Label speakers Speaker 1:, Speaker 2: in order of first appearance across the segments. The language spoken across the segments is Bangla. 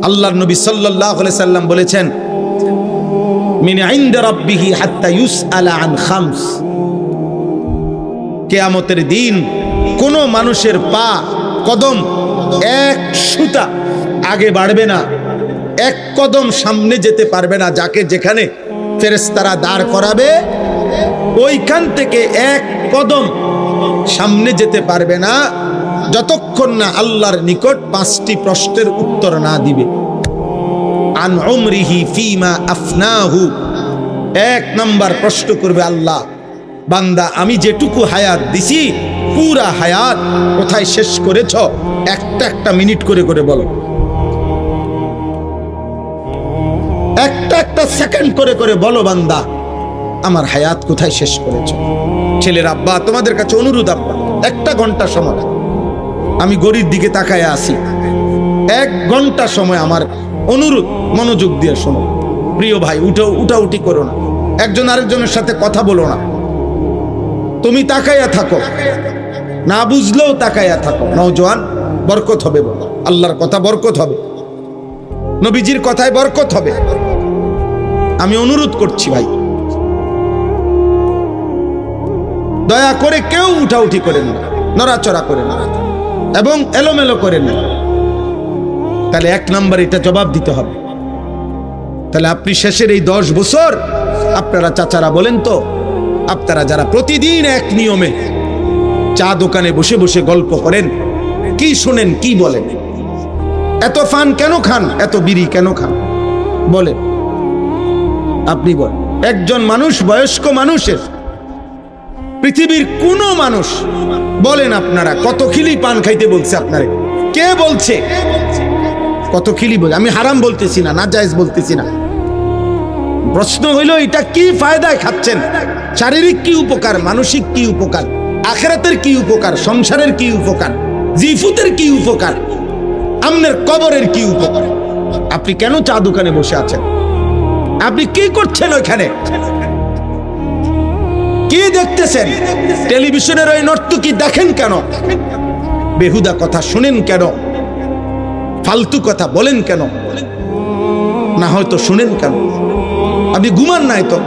Speaker 1: আল্লাহর নবী সাল্লাল্লাহু আলাইহি সাল্লাম বলেছেন, মিন ইনদা রাব্বিহি হাত্তা ইউসআলা আন খামস। কিয়ামতের দিন কোন মানুষের পা কদম এক সুতা আগে বাড়বে না, এক কদম সামনে যেতে পারবে না। যাকে যেখানে ফেরেশতারা দাঁড় করাবে ওইখান থেকে এক কদম সামনে যেতে পারবে না যতক্ষণ না আল্লাহর নিকট 5টি প্রশ্নের উত্তর না দিবে। আন উমরিহি ফিমা আফনাহু, 1 নাম্বার প্রশ্ন করবে আল্লাহ, বান্দা আমি যেটুকু হায়াত দিছি পুরা হায়াত কোথায় শেষ করেছ? একটা একটা মিনিট করে করে বলো, একটা একটা সেকেন্ড করে করে বলো, বান্দা আমার হায়াত কোথায় শেষ করেছ? ছেলের আব্বা তোমাদের কাছে অনুরোধ, আব্বা 1 ঘন্টা সময় আমি গড়ির দিকে তাকায় আসি, 1 ঘন্টা সময় আমার অনুরোধ, মনোযোগ দিয়ে শোনো। প্রিয় ভাই, উঠাউঠি করো না, একজন আরেকজনের সাথে কথা বলো না, তুমি তাকায়া থাকো, না বুঝলেও তাকায়া থাকো। নওজোয়ান, বরকত হবে, বলো আল্লাহর কথা বরকত হবে, নবীজির কথায় বরকত হবে। আমি অনুরোধ করছি ভাই, দয়া করে কেউ উঠাউঠি করেন না, নড়াচড়া করেন না এবং এলোমেলো করেন না। তাহলে 1 নাম্বার এটা জবাব দিতে হবে। তাহলে আপনি শেষের এই 10 বছর, আপনারা চাচারা বলেন তো, আপনারা যারা প্রতিদিন এক নিয়মে চা দোকানে বসে বসে গল্প করেন, কি শোনেন, কি বলেন? এত ফান কেন খান, এত বিড়ি কেন খান বলেন? আপনি বলেন। একজন মানুষ, বয়স্ক মানুষের, পৃথিবীর কোন মানুষ বলেন আপনারা কত খিলি পান খাইতে বলছে আপনারে? কে বলছে কত খিলি বলে? আমি হারাম বলতেছি না, নাজায়েজ বলতেছি না। প্রশ্ন হইল এটা কি ফায়দায় খাচ্ছেন? শারীরিক কি উপকার, মানসিক কি উপকার, আখিরাতের কি উপকার, সংসারের কি উপকার, জিফুতের কি উপকার, আমনের কবরের কি উপকার? আপনি কেন চা দোকানে বসে আছেন? আপনি কি করছেন ওইখানে? কি দেখতেছেন? টেলিভিশনের ওই নর্তকী দেখেন কেন? বেহুদা কথা শুনেন কেন? ফালতু কথা বলেন কেন? না হয়তো শুনেন কেন? আপনি ঘুমান নাই তো?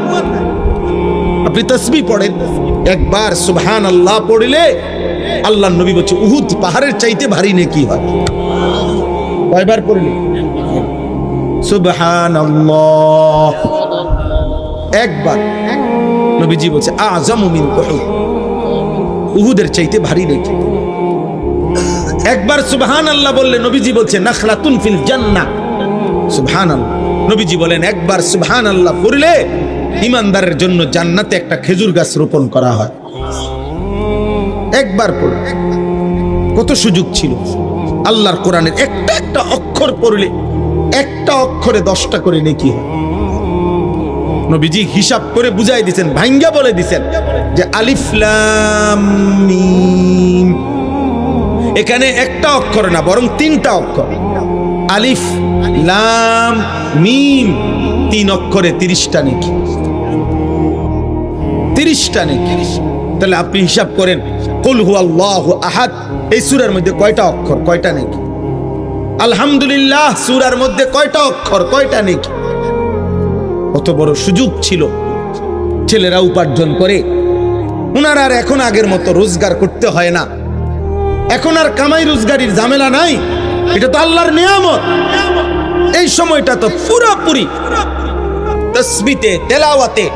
Speaker 1: আপনি তাসবিহ পড়েন, একবার সুবহানাল্লাহ পড়লে আল্লাহর নবী বলছে উহুদ পাহাড়ের চাইতে ভারী নেকি হয়। কয়বার পড়লে? সুবহানাল্লাহ একবার। নবীজি বলছে আযামু মিন উহুদ, উহুদের চাইতে ভারী নেকি। একবার সুবহানাল্লাহ বললে নবীজি বলছে নাখলাতুন ফিল জান্নাহ। সুবহানাল্লাহ, নবীজি বলেন একবার সুবহানাল্লাহ পড়লে ঈমানদারের জন্য জান্নাতে একটা খেজুর গাছ রোপণ করা হয়। একবার পড়ে কত সুযোগ ছিল। আল্লাহর কোরআনের একটা একটা অক্ষর পড়লে একটা অক্ষরে 10টা করে নেকি হয়। নবীজি হিসাব করে বুঝাই দিয়েছেন, ভাঙ্গা বলে দিয়েছেন যে আলিফ লাম মিম, এখানে একটা অক্ষর না বরং 3টা অক্ষর। আলিফ লাম মিম 3 অক্ষরে 30টা নেকি, 30টা নেকি। তাহলে আপনি হিসাব করেন কুল হুয়াল্লাহু আহাদ এই সূরার মধ্যে কয়টা অক্ষর, কয়টা নেকি? আলহামদুলিল্লাহ সূরার মধ্যে কয়টা অক্ষর, কয়টা নেকি? কত বড় সুযোগ ছিল। ছেলেরা উপার্জন করে, ওনার আর এখন আগের মতো রোজগার করতে হয় না, এখন আর কামাই রোজগারির ঝামেলা নাই। এটা তো আল্লাহর নিয়ামত। এই সময়টা তো পুরোপুরি তাসবিতে, তেলাওয়াতে,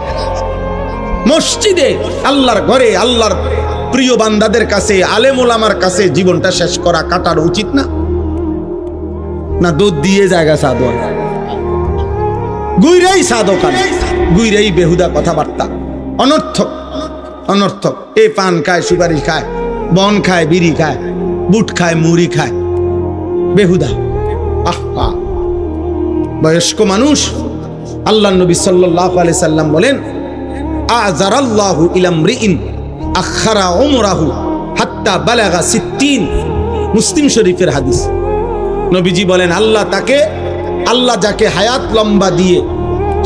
Speaker 1: মসজিদে, আল্লাহর ঘরে, আল্লাহর প্রিয় বান্দাদের কাছে, আলেম ওলামার কাছে জীবনটা শেষ করা, কাটার উচিত না? না দুধ দিয়ে জায়গা সাদোয়া, গুইরাই সাদোকান, গুইরাই বেহুদা কথাবার্তা, অনর্থক অনর্থক। এ পান খায়, সুপারি খায়, বন খায়, বিড়ি খায়, বুট খায়, মুড়ি খায়, বেহুদা। আহা, বয়স্ক মানুষ। আল্লাহ নবী সাল্লাল্লাহু আলাইহি সাল্লাম বলেন আযারাল্লাহু ইলা মরিইন আখারা উমরাহু হাত্তা বালাগা 60। মুসলিম শরীফের হাদিস। নবীজি বলেন আল্লাহ যাকে হায়াত লম্বা দিয়ে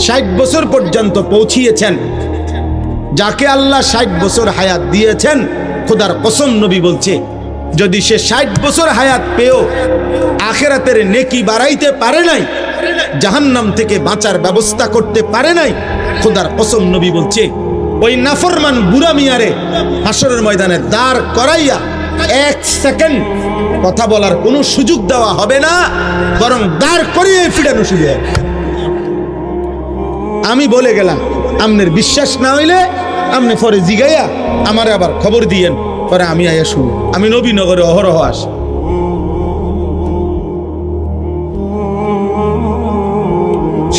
Speaker 1: 60 বছর পর্যন্ত পৌঁছিয়েছেন, যাকে আল্লাহ 60 বছর হায়াত দিয়েছেন, খোদার কসম নবী বলছে যদি সে 60 বছর হায়াত পেয়েও আখিরাতের নেকি বাড়াইতে পারে নাই, জাহান্নাম থেকে বাঁচার ব্যবস্থা করতে পারে নাই, খোদার কসম নবী বলছে ওই নাফরমান বুড়া মিয়ারে হাসরের ময়দানে দাঁড় করাইয়া 1 সেকেন্ড কথা বলার কোনো সুযোগ দেওয়া হবে না, বরং দাঁড় করিয়ে ফিরানো শুরু হবে। আমি বলে গেলাম, আমনের বিশ্বাস না হইলে আমনে পরে জিগাইয়া আমারে আবার খবর দিয়েন, পরে আমি আইয়া শুনি। আমি নবীনগরে অহরহ আসি।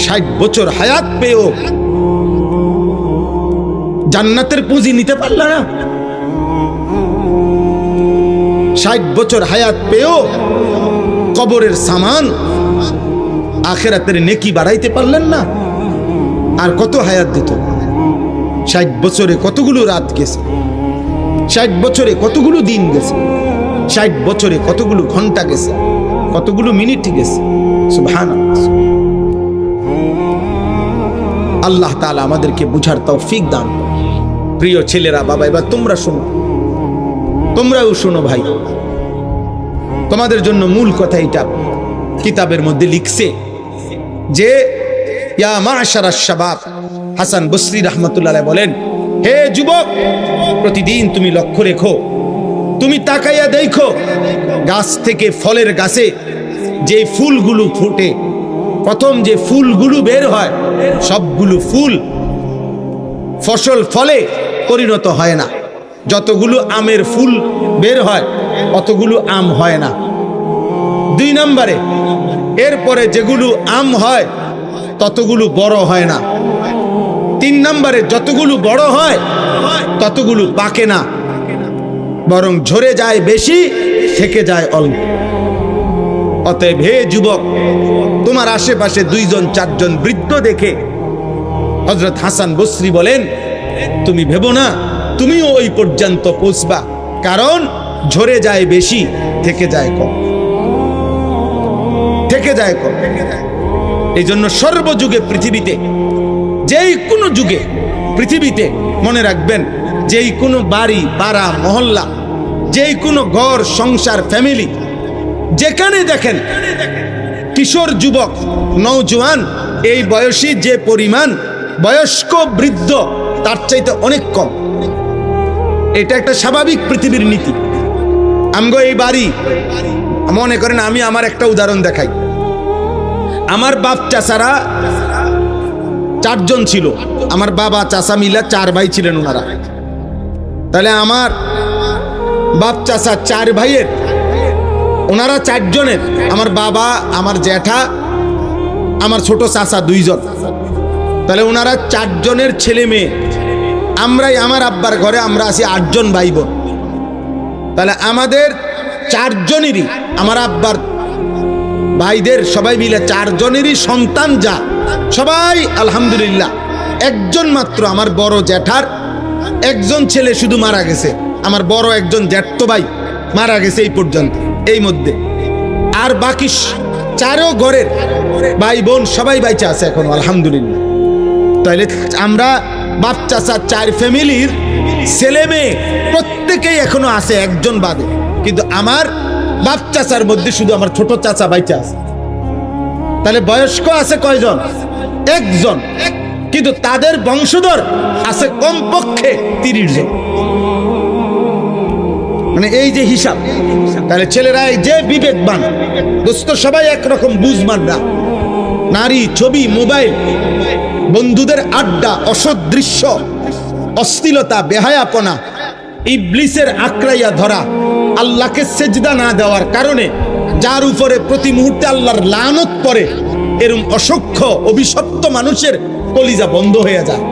Speaker 1: ষাট বছর হায়াত পেয়েও জান্নাতের পুঁজি নিতে পারল না। 60 বছর হায়াত পেয়েও কবরের সামান আখিরাতের নেকি বাড়াইতে পারলেন না। আর কত হায়াত দিত? 60 বছরে কতগুলো রাত গেছে, 60 বছরে কতগুলো দিন গেছে, 60 বছরে কতগুলো ঘন্টা গেছে, কতগুলো মিনিট গেছে। সুবহানাল্লাহ। আল্লাহ তাআলা আমাদেরকে বুঝার তৌফিক দান করুন। প্রিয় ছেলেরা, বাবা, এবার তোমরা শোনো, তোমরাও শোনো ভাই। তোমাদের জন্য মূল কথা এটা কিতাবের মধ্যে লিখছে যে ইয়া মা'শারাশ শাবাব, হাসান বসরি রাহমাতুল্লাহ আলাইহি বলেন, হে যুবক, প্রতিদিন তুমি লক্ষ্য রেখো, তুমি তাকাইয়া দেখো গাছ থেকে ফলের গাছে যে ফুলগুলো ফুটে, প্রথম যে ফুলগুলো বের হয় সবগুলো ফুল ফসল ফলে পরিণত হয় না। যতগুলো আমের ফুল বের হয় অতগুলো আম হয় না। 2 নম্বরে এরপরে যেগুলো আম হয় ততগুলো বড় হয় না। 3 নম্বরে যতগুলো বড় হয় ততগুলো পাকে না, বরং ঝরে যায় বেশি, থেকে যায় অল্প। অতএব হে যুবক, তোমার আশেপাশে 2 জন 4 জন বৃদ্ধ দেখে হযরত হাসান বসরি বলেন, তুমি ভেবো না তুমিও ওই পর্যন্ত পৌঁছবা, কারণ ঝরে যায় বেশি, থেকে যায় কম, থেকে যায় কম। এই জন্য সর্বযুগে পৃথিবীতে, যেই কোনো যুগে পৃথিবীতে মনে রাখবেন, যেই কোনো বাড়ি, পাড়া, মহল্লা, যেই কোনো ঘর, সংসার, ফ্যামিলি, যেখানে দেখেন কিশোর, যুবক, নওজোয়ান, এই বয়সী যে পরিমাণ, বয়স্ক, বৃদ্ধ তার চাইতে অনেক কম। এটা একটা স্বাভাবিক পৃথিবীর নীতি। আমগো এই বাড়ি, মনে করেন, আমি আমার একটা উদাহরণ দেখাই। আমার বাপ চাচারা 4 জন ছিল, আমার বাবা চাচা মিলা 4 ভাই ছিলেন ওনারা। তাহলে আমার বাপ চাচা 4 ভাইয়ের, ওনারা 4 জনের, আমার বাবা, আমার জ্যাঠা, আমার ছোট চাচা 2 জন। তাহলে ওনারা 4 জনের ছেলে মেয়ে। আমরাই, আমার আব্বার ঘরে আমরা আছি 8 জন ভাই বোন। তাহলে আমাদের 4 জনেরই, আমার আব্বার ভাইদের সবাই মিলে 4 জনেরই সন্তান যা, সবাই আলহামদুলিল্লাহ। একজন মাত্র আমার বড় জ্যাঠার একজন ছেলে শুধু মারা গেছে, আমার বড় একজন জ্যাঠ ভাই মারা গেছে এই পর্যন্ত, এই মধ্যে। আর বাকি 4 ঘরের ভাই বোন সবাই বাইচা আছে এখন আলহামদুলিল্লাহ। তাহলে আমরা বাপ চাচা 4 ফ্যামিলির ছেলে মেয়ে প্রত্যেকেই এখনো আছে, একজন বাদে। কিন্তু আমার বাপ চাচার মধ্যে শুধু আমার ছোট চাচা বাইচা আছে। তাহলে বয়স্ক আছে কয়জন? 1 জন। কিন্তু তাদের বংশধর আছে কমপক্ষে 30 জন। মানে এই যে হিসাব, তাহলে ছেলেরা যে বিবেকবান, দোস্ত সবাই একরকম বুঝমান না। নারী, ছবি, মোবাইল, বন্ধুদের আড্ডা, অসদৃশ্য, অশ্লীলতা, বেহায়াপনা, ইবলিসের আঁকড়াইয়া ধরা, আল্লাহকে সেজদা না দেওয়ার কারণে যার উপরে প্রতি মুহূর্তে আল্লাহর লানত পড়ে, এরকম অসংখ্য অভিশপ্ত মানুষের কলিজা বন্ধ হয়ে যায়।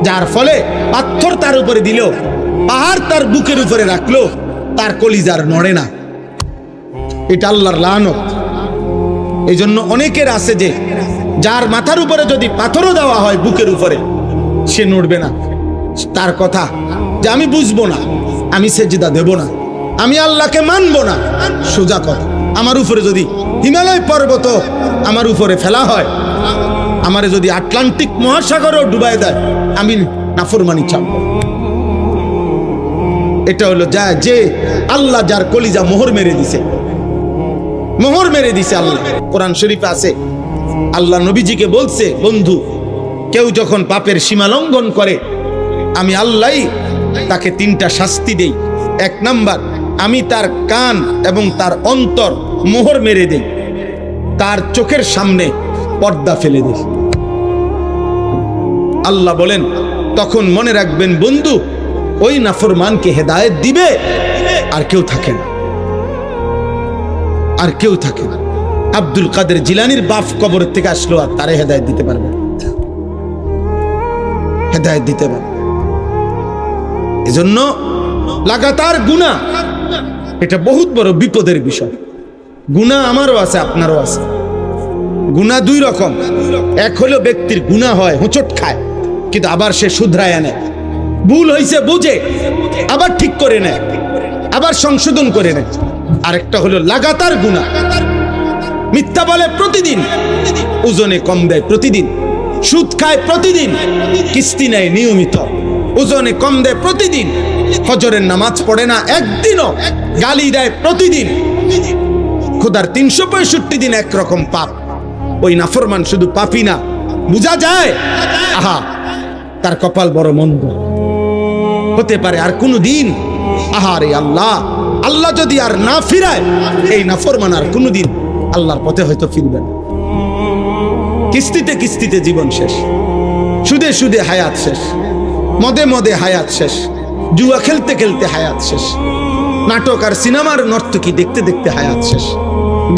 Speaker 1: যার ফলে পাথর তার উপরে দিলেও, পাহাড় তার বুকের উপরে রাখলো, তার কলিজার নড়ে না। এটা আল্লাহর লানত। এই জন্য অনেকের আছে যে যার মাথার উপরে যদি পাথরও দেওয়া হয় বুকের উপরে, সে নড়বে না। তার কথা যে আমি বুঝবো না, আমি সেজদা দেব না, আমি আল্লাহকে মানবো না। সোজা কথা, আমার উপরে যদি হিমালয় পর্বত আমার উপরে ফেলা হয়, আমারে যদি আটলান্টিক মহাসাগরও ডুবাই দেয়, আমি নাফরমানি ছাড়ব। এটা হলো যা যে আল্লাহ যার কলিজা মোহর মেরে দিছে, মোহর মেরে দিছে আল্লাহ। কোরআন শরীফে আছে, আল্লাহ নবীজিকে বলছে, বন্ধু কেউ যখন পাপের সীমা লঙ্ঘন করে আমি আল্লাহ তাকে 3টা শাস্তি দেই। 1 নাম্বার, আমি তার কান এবং তার অন্তর মোহর মেরে দেই, তার চোখের সামনে পর্দা ফেলে দেই। আল্লাহ বলেন তখন মনে রাখবেন বন্ধু, ওই নাফরমানকে হেদায়েত দিবে আর কেউ থাকে না, আর কেউ থাকে না। আব্দুল কাদের জিলানীর বাপ কবর থেকে আসলো, আর তারে হেদায়েত দিতে পারবে, হেদায়েত দিতে পারবে। এজন্য লাগাতার গুনাহ এটা বহুত বড় বিপদের বিষয়। গুনাহ আমারও আছে, আপনারও আছে। গুনাহ 2 রকম। এক হলো ব্যক্তির গুনাহ হয়, হোঁচট খায়, কিন্তু আবার সে শুধরায় আনে, ভুল হয়েছে বুঝে আবার ঠিক করে নেয়, আবার সংশোধন করে নেয়। আরেকটা হলো লাগাতার গুনাহ, মিথ্যা বলে প্রতিদিন, ওজনে কম দেয় প্রতিদিন, সুদ খায় প্রতিদিন, কিস্তি নেয় নিয়মিত, ওজনে কম দেয় প্রতিদিন, ফজরের নামাজ পড়ে না একদিনও, গালি দেয় প্রতিদিন, খোদার 365 দিন একরকম পাপ। ওই নাফরমান শুধু পাপই না, বুঝা যায় আহা তার কপাল বড় মন্দ হতে পারে। আর কোন দিন আহারে আল্লাহ, আল্লাহ যদি আর না ফিরায় এই নাফরমান আর কোনদিন আল্লাহর পথে হয়তো ফিরবেন। কিস্তিতে কিস্তিতে জীবন শেষ, সুদে সুদে হায়াত শেষ, মদে মদে হায়াত শেষ, জুয়া খেলতে খেলতে হায়াত শেষ, নাটক আর সিনেমার নর্তকী দেখতে দেখতে হায়াত শেষ,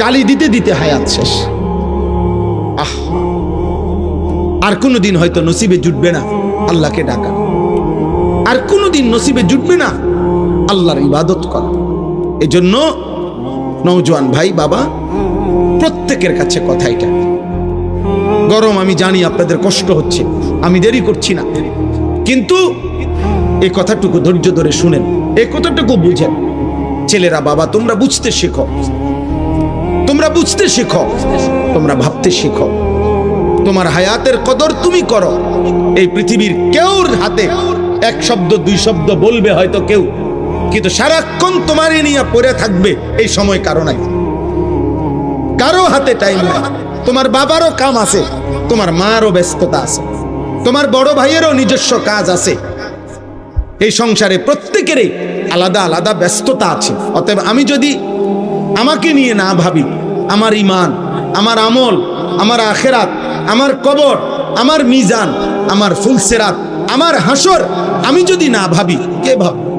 Speaker 1: গালি দিতে দিতে হায়াত শেষ। আহ, আর কোনদিন হয়তো নসিবে জুটবে না আল্লাহকে ডাকা, আর কোনদিন নসিবে জুটবে না আল্লাহর ইবাদত করা। এজন্য নওজোয়ান ভাই বাবা, প্রত্যেকের কাছে কথা এটা। গরম আমি জানি, আপনাদের কষ্ট হচ্ছে, আমি দেরি করছি না, কিন্তু এই কথাটুকু ধৈর্য ধরে শুনেন, এই কথাটুকু বুঝেন। ছেলেরা বাবা, তোমরা বুঝতে শেখো, তোমরা বুঝতে শেখো, তোমরা ভাবতে শেখো। তোমার হায়াতের কদর তুমি করো। এই পৃথিবীর কেউর হাতে 1 শব্দ 2 শব্দ বলবে হয়তো কেউ, কিন্তু সারাক্ষণ তোমারই নিয়ে পড়ে থাকবে এই সময় কারো নাই, কারো হাতে টাইম নাই। তোমার বাবারও কাম আছে, তোমার মারও ব্যস্ততা আছে, তোমার বড় ভাইয়েরও নিজস্ব কাজ আছে। এই সংসারে প্রত্যেকেরই আলাদা আলাদা ব্যস্ততা আছে। অতএব আমি যদি আমাকে নিয়ে না ভাবি, আমার ঈমান, আমার আমল, আমার আখিরাত, আমার কবর, আমার মিজান, আমার ফুলসিরাত, আমার হাসর আমি যদি না ভাবি, কে ভাববে?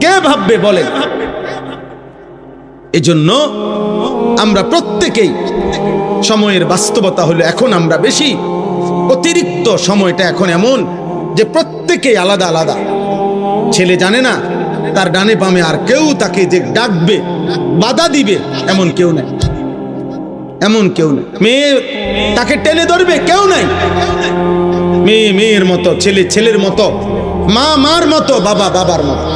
Speaker 1: কে ভাববে বলেন? এজন্য আমরা প্রত্যেকেই, সময়ের বাস্তবতা হলো এখন আমরা বেশি অতিরিক্ত, সময়টা এখন এমন যে প্রত্যেকেই আলাদা আলাদা। ছেলে জানে না তার ডানে বামে আর কেউ তাকে যে ডাকবে, বাধা দিবে, এমন কেউ নাই, এমন কেউ নাই। মেয়ে তাকে টেনে ধরবে, কেউ নাই। মেয়ে মেয়ের মতো, ছেলে ছেলের মতো, মা মার মতো, বাবা বাবার মতো।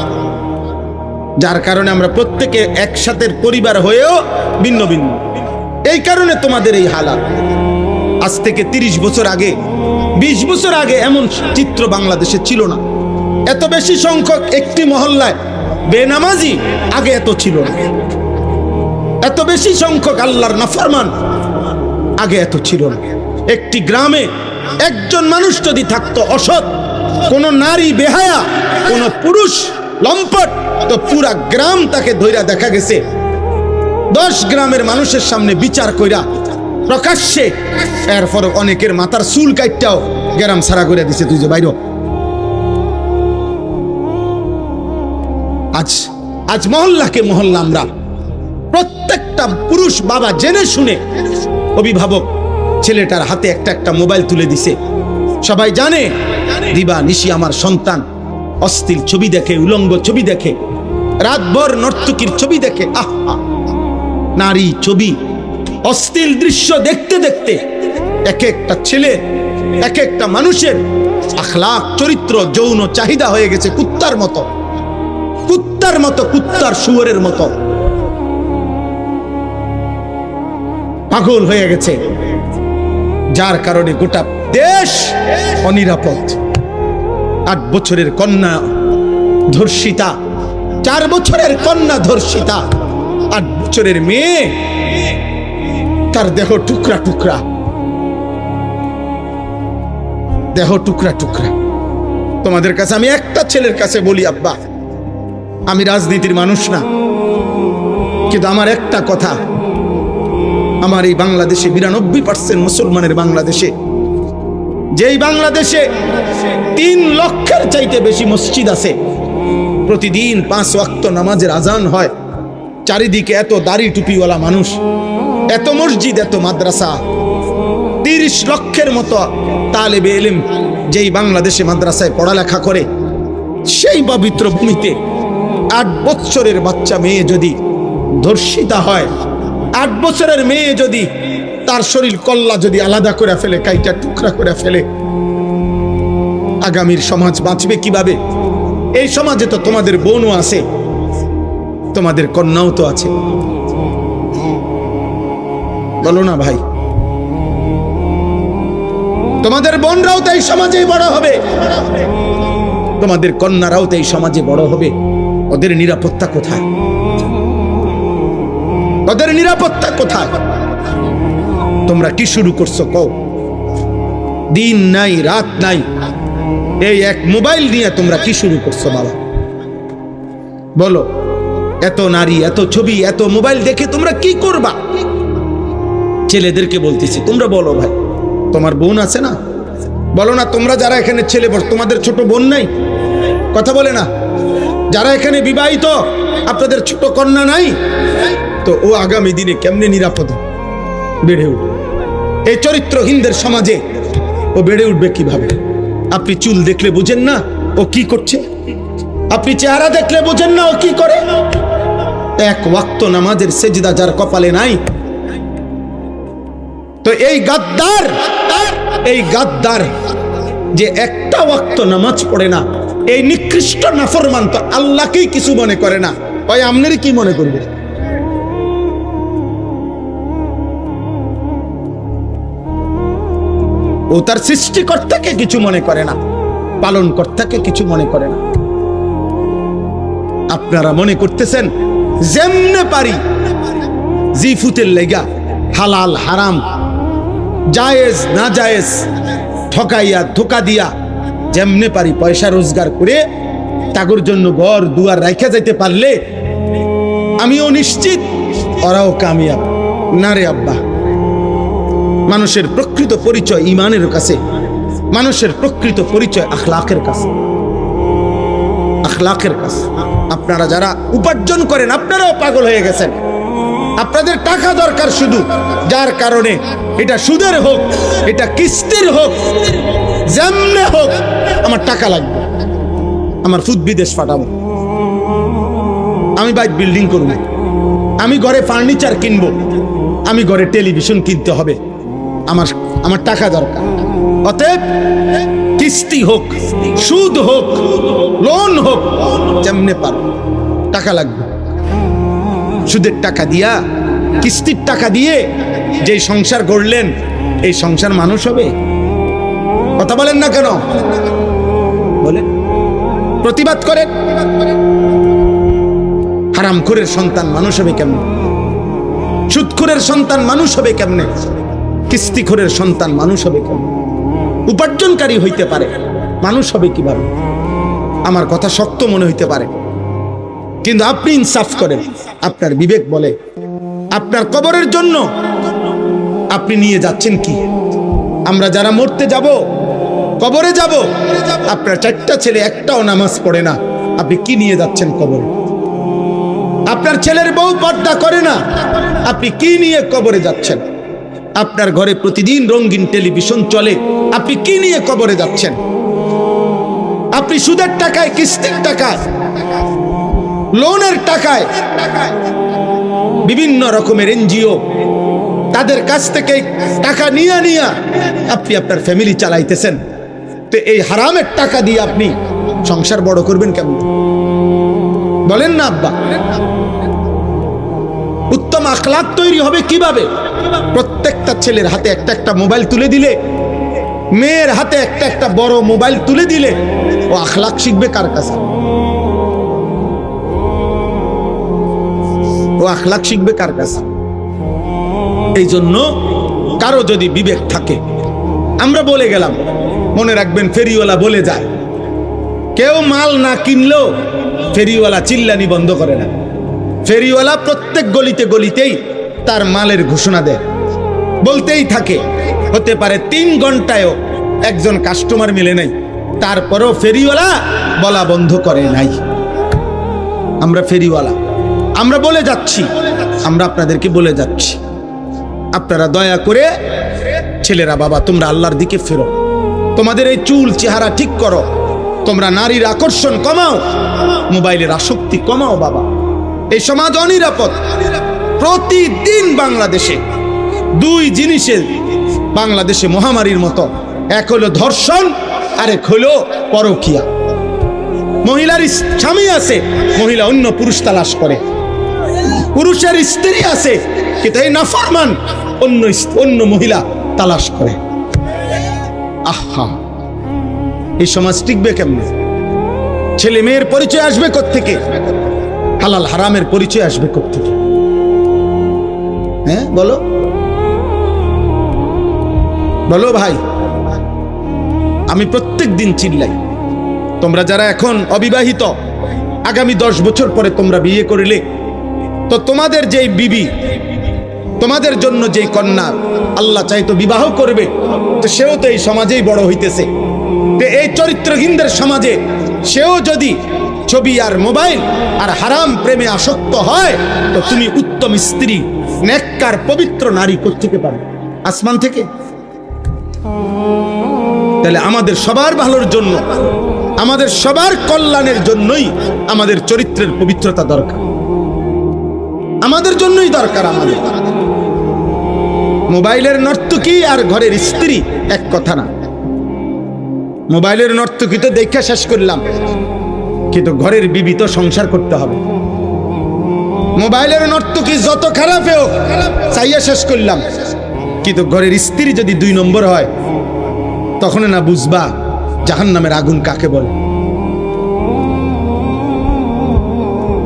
Speaker 1: যার কারণে আমরা প্রত্যেকে একসাথে পরিবার হয়েও ভিন্ন ভিন্ন। এই কারণে তোমাদের এই হালাত। আজ থেকে 30 বছর আগে, 20 বছর আগে এমন চিত্র বাংলাদেশে ছিল না। এত বেশি সংখ্যক একটি মহল্লায় বেনামাজি আগে এত ছিল না। এত বেশি সংখ্যক আল্লাহর নাফরমান আগে এত ছিল না। একটি গ্রামে একজন মানুষ যদি থাকতো অসৎ, কোন নারী বেহায়া, কোন পুরুষ লম্পট, তো পুরা গ্রাম তাকে ধইরা দেখা গেছে 10 গ্রামের মানুষের সামনে বিচার কইরা প্রকাশ্যে, এরপর অনেকের মাথার চুল কাটটাও গ্রাম ছাড়া করে দিছে, তুই যে বাইর। আজ আজ মহল্লাকে মহল্লা আমরা প্রত্যেকটা পুরুষ বাবা জেনে শুনে, অভিভাবক ছেলেটার হাতে একটা একটা মোবাইল তুলে দিছে। সবাই জানে দিবা নিশি আমার সন্তান অশ্লীল ছবি দেখে, উলঙ্গ ছবি দেখে, রাতভর নর্তকীর ছবি দেখে। আহা, নারী ছবি, অশ্লীল দৃশ্য দেখতে দেখতে এক একটা ছেলে, এক একটা মানুষের আখলাক, চরিত্র, যৌন চাহিদা হয়ে গেছে কুত্তার মতো, কুত্তার মতো, কুত্তার শুয়োরের মতো পাগল হয়ে গেছে। যার কারণে গোটা দেশ অনিরাপদ। 8 বছরের কন্যা ধর্ষিতা, 4 বছরের কন্যা ধর্ষিতা, 8 বছরের মেয়ে, তার দেহ টুকরা টুকরা, দেহ টুকরা টুকরা। তোমাদের কাছে আমি একটা ছেলের কাছে বলি, আব্বা, আমি রাজনীতির মানুষ না, কিন্তু আমার একটা কথা, আমার এই বাংলাদেশে 92% মুসলমানের বাংলাদেশে, যেই বাংলাদেশে 3 লক্ষের চাইতে বেশি মসজিদ আছে, প্রতিদিন 5 ওয়াক্ত নামাজের আজান হয়, চারিদিকে এত দাড়ি টুপিওয়ালা মানুষ, এত মসজিদ, এত মাদ্রাসা, 30 লক্ষের মতো তালেবে ইলম যেই বাংলাদেশে মাদ্রাসায় পড়ালেখা করে, সেই পবিত্র ভূমিতে 8 বছরের বাচ্চা মেয়ে যদি ধর্ষিতা হয়, 8 বছরের মেয়ে যদি তার শরীর কল্লা যদি আলাদা করে ফেলে, কাইটা টুকরা করে ফেলে, আগামীর সমাজ বাঁচবে কিভাবে? এই সমাজে তো তোমাদের বোনও আছে, তোমাদের কন্যাও তো আছে, বলো না ভাই? তোমাদের বোনরাও তো এই সমাজেই বড় হবে, তোমাদের কন্যারাও তো এই সমাজে বড় হবে। ওদের নিরাপত্তা কোথায়? ওদের নিরাপত্তা কোথায়? তোমরা কি শুরু করছো কও? দিন নাই রাত নাই, এই এক মোবাইল নিয়ে তোমরা কি শুরু করছো বাবা? বলো, এত নারী, এত ছবি, এত মোবাইল দেখে তোমরা কি করবা? ছেলেদেরকে বলতেছি, তোমরা বলো ভাই, তোমার বোন আছে না? বলো না, তোমরা যারা এখানে ছেলে, তোমাদের ছোট বোন নাই? কথা বলে না? যারা এখানে বিবাহিত, আপনাদের ছোট কন্যা নাই? তো ও আগামী দিনে কেমনে নিরাপদ বেড়ে উঠবে? এই চরিত্রহীনদের সমাজে ও বেড়ে উঠবে কিভাবে? আপনি চুল দেখলে বুঝেন না ও কি করছে? আপনি চেহারা দেখলে বুঝেন না ও কি করে? 1 ওয়াক্ত নামাজের সেজদা যার কপালে নাই, তো এই গাদ্দার যে একটা ওয়াক্ত নামাজ পড়ে না, এই নিকৃষ্ট নাফরমান তো আল্লাহকেই কিছু মনে করে না, ওই আপনারই কি মনে করবে? ও তার সৃষ্টিকর্তাকে কিছু মনে করে না, পালনকর্তাকে কিছু মনে করে না। আপনারা মনে করতেছেন যেমনে পারি জিফুতের লেগা হালাল হারাম, জায়েজ না জায়েজ, ঠকাইয়া ধোকা দিয়া যেমনে পারি পয়সা রোজগার করে তাগর জন্য ঘর দুয়ার রাখা যাইতে পারলে আমিও নিশ্চিত ওরাও কামিয়াব। না রে আব্বা, মানুষের প্রকৃত পরিচয় ঈমানের কাছে, মানুষের প্রকৃত পরিচয় আখলাকের কাছে, আখলাকের কাছে। আপনারা যারা উপার্জন করেন, আপনারাও পাগল হয়ে গেছেন। আপনাদের টাকা দরকার শুধু, যার কারণে এটা সুদের হোক, এটা কিস্তির হোক, যেমনে হোক আমার টাকা লাগবে, আমার ফুদ বিদেশ পাঠাবো, আমি বাইক বিল্ডিং করব, আমি ঘরে ফার্নিচার কিনবো, আমি ঘরে টেলিভিশন কিনতে হবে, আমার টাকা দরকার। অতএব কিস্তি হোক, সুদ হোক, লোন হোক, যেমনে পারো টাকা লাগবে। সুদের টাকা দিয়া, কিস্তির টাকা দিয়ে যে সংসার গড়লেন, এই সংসার মানুষ হবে? কথা বলেন না কেন? বলে প্রতিবাদ করেন। হারামখোরের সন্তান মানুষ হবে কেমনে? সুদখোরের সন্তান মানুষ হবে কেমনে? কিস্তিখোরের সন্তান মানুষ হবে কেমনে? উপার্জনকারী হইতে পারে, মানুষ হবে কিভাবে? আমার কথা শক্ত মনে হইতে পারে, কিন্তু আপনি ইনসাফ করেন। আপনার বিবেক বলে আপনার কবরের জন্য আপনি নিয়ে যাচ্ছেন কি? আমরা যারা মরতে যাব, কবরে যাব, আপনার 4টা ছেলে একটাও নামাজ পড়ে না, আপনি কি নিয়ে যাচ্ছেন কবরে? আপনার ছেলের বউ পর্দা করে না, আপনি কি নিয়ে কবরে যাচ্ছেন? আপনার ঘরে প্রতিদিন রঙিন টেলিভিশন চলে, আপনি কি নিয়ে কবরে যাচ্ছেন? আপনি সুদের টাকায়, কিস্তির টাকায়, লোনের টাকায়, বিভিন্ন রকমের এনজিও তাদের কাছ থেকে টাকা নিয়ে আপনি আপনার ফ্যামিলি চালাইতেছেন। তো এই হারামের টাকা দিয়ে আপনি সংসার বড় করবেন কেমন? বলেন না আব্বা? উত্তম আখলাক তৈরি হবে কিভাবে? প্রত্যেকটা ছেলের হাতে একটা একটা মোবাইল তুলে দিলে, মেয়ের হাতে একটা একটা বড় মোবাইল তুলে দিলে ও আখলাক শিখবে কার কাছে? ও আখলাক শিখবে কার কাছে? এই জন্য কারো যদি বিবেক থাকে, আমরা বলে গেলাম, মনে রাখবেন ফেরিওয়ালা বলে যায়, কেউ মাল না কিনলেও ফেরিওয়ালা চিল্লানি বন্ধ করে না। ফেরিওয়ালা প্রত্যেক গলিতে গলিতেই তার মালের ঘোষণা দেয়, বলতেই থাকে। হতে পারে 3 ঘন্টায়ও একজন কাস্টমার মিলে নাই, তারপরেও ফেরিওয়ালা বলা বন্ধ করে নাই। আমরা ফেরিওয়ালা, আমরা বলে যাচ্ছি, আমরা আপনাদেরকে বলে যাচ্ছি, আপনারা দয়া করে ছেলেরা, বাবা তোমরা আল্লাহর দিকে ফেরো, তোমাদের এই চুল চেহারা ঠিক করো, তোমরা নারীর আকর্ষণ কমাও, মোবাইলের আসক্তি কমাও। বাবা, এই সমাজ অনিরাপদ। প্রতিদিন বাংলাদেশে 2 জিনিসের বাংলাদেশে মহামারীর মতো, এক হলো ধর্ষণ, আরেক হলো পরকীয়া। মহিলার স্বামী আছে, মহিলা অন্য পুরুষ তালাশ করে, পুরুষের স্ত্রী আছে কিন্তু এই নাফরমান অন্য মহিলা তালাশ করে। আহা, এই সমাজ টিকবে কেমনে? ছেলে মেয়ের পরিচয় আসবে কোত্থেকে? হালাল হারামের পরিচয় আসবে কোত্থেকে? হ্যাঁ বলো বলো ভাই। আমি প্রত্যেক দিন চিল্লাই, তোমরা যারা এখন অবিবাহিত, আগামী 10 বছর পরে তোমরা বিয়ে করিলে তো তোমাদের যেই বিবি, তোমাদের জন্য যেই কন্যা আল্লাহ চাইতো বিবাহ করবে, তো সেও তো এই সমাজেই বড় হইতেছে। তো এই চরিত্রহীনদের সমাজে সেও যদি ছবি আর মোবাইল আর হারাম প্রেমে আসক্ত হয়, তো তুমি উত্তম স্ত্রী, নেককার পবিত্র নারী কোত্থেকে পাবে? আসমান থেকে? তাহলে আমাদের সবার ভালোর জন্য, আমাদের সবার কল্যাণের জন্যই আমাদের চরিত্রের পবিত্রতা দরকার, আমাদের জন্যই দরকার। আমাদের মোবাইলের নর্তকী আর ঘরের স্ত্রী এক কথা না। মোবাইলের নর্তকী তো দেখে শেষ করলাম, কিন্তু ঘরের বিবি তো সংসার করতে হবে। মোবাইলের নর্তকী যত খারাপ হোক চাইয়া শেষ করলাম, কিন্তু ঘরের স্ত্রী যদি 2 নম্বর হয়, তখন না বুঝবা জাহান্নামের আগুন কাকে বলে,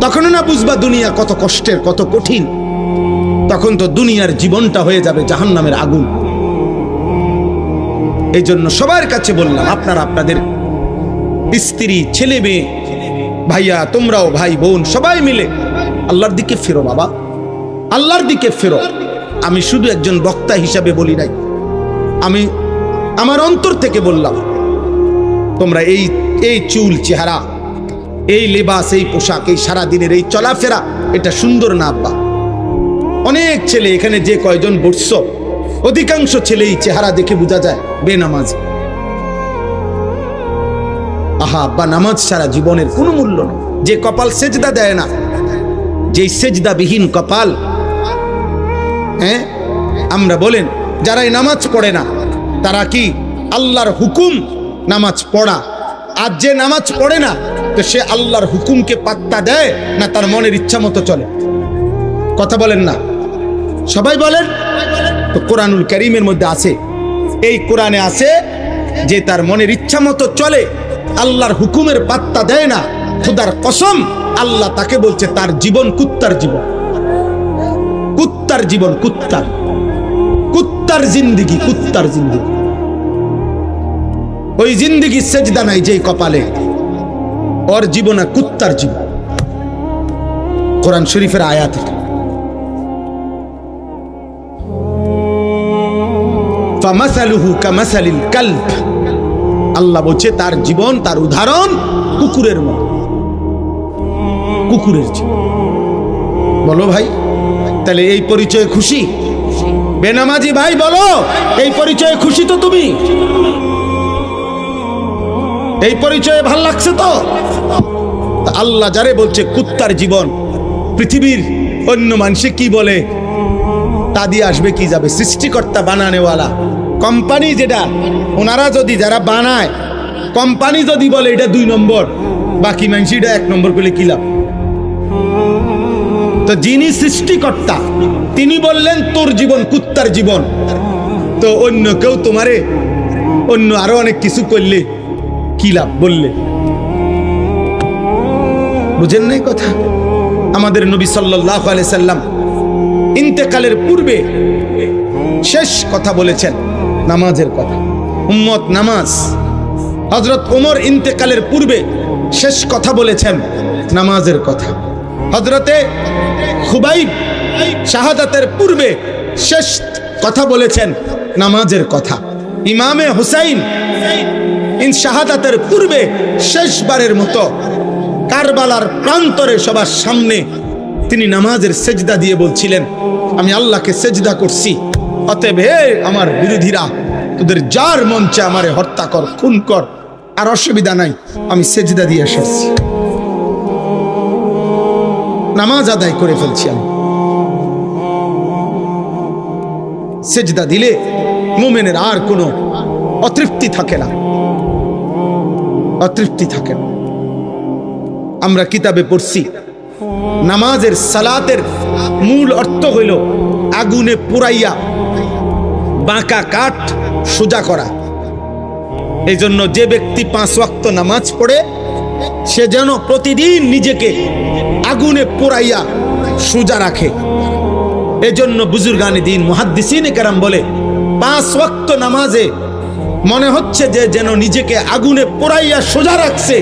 Speaker 1: তখন না বুঝবা দুনিয়া কত কষ্টের, কত কঠিন। তখন তো দুনিয়ার জীবনটা হয়ে যাবে জাহান্নামের আগুন। এই জন্য সবার কাছে বললাম, আপনারা আপনাদের স্ত্রী, ছেলে মেয়ে, ভাইয়া, তোমরাও ভাই বোন সবাই মিলে আল্লাহর দিকে ফেরো। বাবা, আল্লাহর দিকে ফেরো। আমি শুধু একজন বক্তা হিসাবে বলি নাই, আমি আমার অন্তর থেকে বললাম, তোমরা এই চুল চেহারা, এই লেবাস, এই পোশাক, এই সারাদিনের এই চলাফেরা, এটা সুন্দর না আব্বা। অনেক ছেলে এখানে যে কয়জন বসছ, অধিকাংশ ছেলেই চেহারা দেখে বোঝা যায় বেনামাজ। আহা আব্বা, নামাজ সারা জীবনের কোনো মূল্য নেই। যে কপাল সেজদা দেয় না, যে সেজদা বিহীন কপাল, হ্যাঁ আমরা বলেন যারাই নামাজ পড়ে না, তারা কি আল্লাহর হুকুম নামাজ পড়া, আর যে নামাজ পড়ে না তো সে আল্লাহর হুকুমকে পাত্তা দেয় না, তার মনের ইচ্ছা মতো চলে? কথা বলেন না, সবাই বলেন তো। কোরআনুল কারীমের মধ্যে আছে, এই কোরআনে আছে যে তার মনের ইচ্ছা মতো চলে, আল্লাহর হুকুমের পাত্তা দেয় না, খোদার কসম আল্লাহ তাকে বলছে তার জীবন কুত্তার জীবন, কুত্তার জীবন, কুত্তার জিন্দিগি, কুত্তার জিন্দিগি। ওই জিন্দিগি সেজদা নাই যেই কপালে, ওর জীবন কুত্তার জীবন। কোরআন শরীফের আয়াত। ফামাসালুহু কামাসালিল কালব, আল্লাহ বলছে তার জীবন, তার উদাহরণ কুকুরের মতো, কুকুরের জীবন। বলো ভাই, তাহলে এই পরিচয়ে খুশি? বেনামাজি ভাই বলো, এই পরিচয়ে খুশি তো তুমি? এই পরিচয়ে ভাল লাগছে তো? আল্লাহ যারে বলছে কুত্তার জীবন, পৃথিবীর অন্য মানুষে কি বলে তা দিয়ে আসবে কি যাবে? সৃষ্টিকর্তা বানানেওয়ালা কোম্পানি যেটা, ওনারা যদি, যারা বানায় কোম্পানি যদি বলে এটা 2 নম্বর, বাকি মানুষ এটা 1 নম্বর করলে কি লাভ? তো যিনি সৃষ্টিকর্তা তিনি বললেন তোর জীবন কুত্তার জীবন, তো অন্য কেউ তোমারে অন্য আরো অনেক কিছু করলে কি লাভ? বললে বুঝেন নাই কথা? আমাদের নবী সাল্লাল্লাহু আলাইহি সাল্লাম ইন্তেকালের পূর্বে শেষ কথা বলেছেন নামাজের কথা। উম্মত নামাজ। হযরত ওমর ইন্তেকালের পূর্বে শেষ কথা বলেছেন নামাজের কথা। হযরতে খুবাইব শাহাদাতের পূর্বে শেষ কথা বলেছেন নামাজের কথা। ইমামে হুসাইন শাহাদাতের পূর্বে শেষবারের মতো কারবালার প্রান্তরে সবার সামনে তিনি নামাজের সেজদা দিয়ে বলছিলেন, আমি আল্লাহকে সেজদা করছি, অতএব হে আমার বিরোধীরা, তোদের যার মঞ্চে আমারে হত্যা কর, খুন কর, আর অসুবিধা নাই, আমি সেজদা দিয়ে এসেছি, নামাজ আদায় করে ফেলছি। আমি সেজদা দিলে মুমিনের আর কোনো অতৃপ্তি থাকে না, অতৃপ্তি থাকে না। আমরা কিতাবে পড়ছি নামাজের সালাতের মূল অর্থ হইল আগুনে পুরাইয়া বাঁকা কাঠ সোজা করা। এই জন্য যে ব্যক্তি 5 ওয়াক্ত নামাজ পড়ে সে যেন প্রতিদিন নিজেকে আগুনে পুরাইয়া সোজা রাখে। এজন্য বুজুর্গানে দিন মুহাদ্দিসিনে কেরাম বলে 5 ওয়াক্ত নামাজে মনে হচ্ছে যে যেন নিজেকে আগুনে পোড়াইয়া সোজা রাখছে,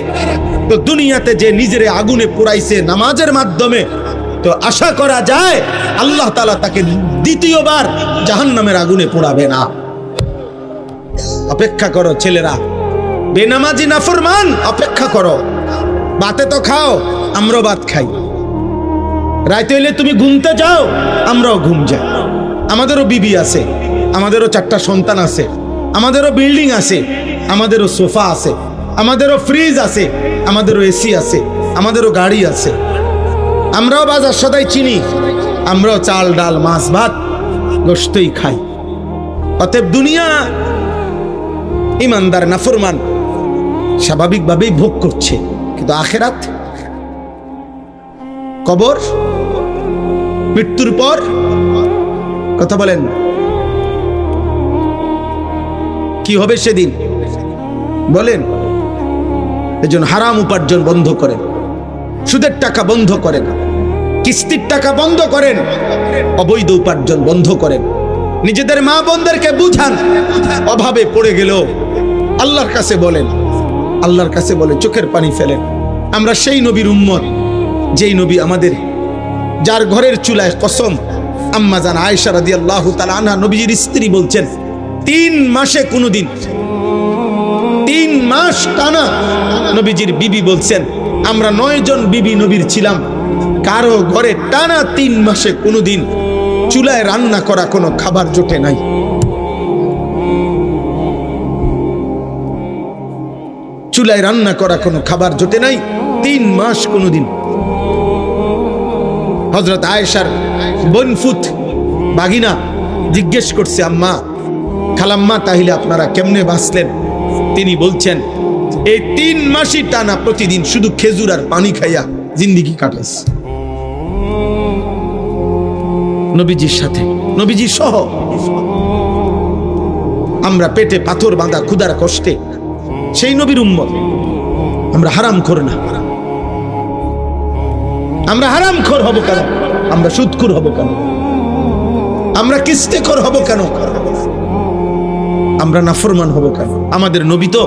Speaker 1: তো দুনিয়াতে যে নিজের আগুনে পোড়াইছে নামাজের মাধ্যমে, তো আশা করা যায় আল্লাহ তাআলা তাকে দ্বিতীয়বার জাহান্নামের আগুনে পোড়াবে না। অপেক্ষা করো ছেলেরা, বেনামাজি নাফরমান, অপেক্ষা করো। ভাতে তো খাও, আমরাও ভাত খাই। রাইতে হইলে তুমি ঘুমতে যাও, আমরাও ঘুম যাই। আমাদেরও বিবি আছে, আমাদেরও 4টা সন্তান আছে, আমাদেরও বিল্ডিং আছে, আমাদেরও সোফা আছে, আমাদেরও ফ্রিজ আছে, আমাদেরও এসি আছে, আমাদেরও গাড়ি আছে। আমরাও বাজার সদাই চিনি, আমরাও চাল ডাল মাছ ভাত গোশতই খাই। অতএব দুনিয়া ইমানদার নাফরমান স্বাভাবিকভাবেই ভোগ করছে, কিন্তু আখেরাত, কবর, মৃত্যুর পর কথা বলেন কি হবে সেদিন বলেন? এজন্য হারাম উপার্জন বন্ধ করেন, সুদের টাকা বন্ধ করেন, কিস্তির টাকা বন্ধ করেন, অবৈধ উপার্জন বন্ধ করেন। নিজেদের মা বোনদেরকে বুঝান, অভাবে পড়ে গেলেও আল্লাহর কাছে বলেন, আল্লাহর কাছে বলে চোখের পানি ফেলেন। আমরা সেই নবীর উম্মত যেই নবী আমাদের, যার ঘরের চুলায় কসম, আম্মা জান আয়েশা রাদিয়াল্লাহু তাআলা আনহা নবীজির স্ত্রী বলছেন 3 মাসে কোনোদিন, 3 মাস টানা নবীজির বিবি বলছেন আমরা 9 জন বিবি নবীর ছিলাম, কারো ঘরে টানা 3 মাসে কোনোদিন চুলায় রান্না করা কোনো খাবার জোটে নাই। চুলায় রান্না করা কোনো খাবার জোটে নাই 3 মাস কোনোদিন। হযরত আয়েশার বনফুত বাগিনা জিজ্ঞেস করছে, আম্মা, খালাম্মা, তাহলে আপনারা কেমনে বাঁচলেন? তিনি বলছেন এই 3 মাসই টানা প্রতিদিন শুধু খেজুর আর পানি খাইয়া জিন্দেগি কাটাইছে। নবীজির সাথে, নবীজি সহ আমরা পেটে পাথর বাঁধা ক্ষুধার কষ্টে সেই নবীর উম্মত। আমরা হারামখোর না, আমরা হারামখোর হব কেন? আমরা সুদখোর হব কেন? আমরা কিস্তিখোর হব কেন? আমরা নাফরমান হব কেন? আমাদের নবী তো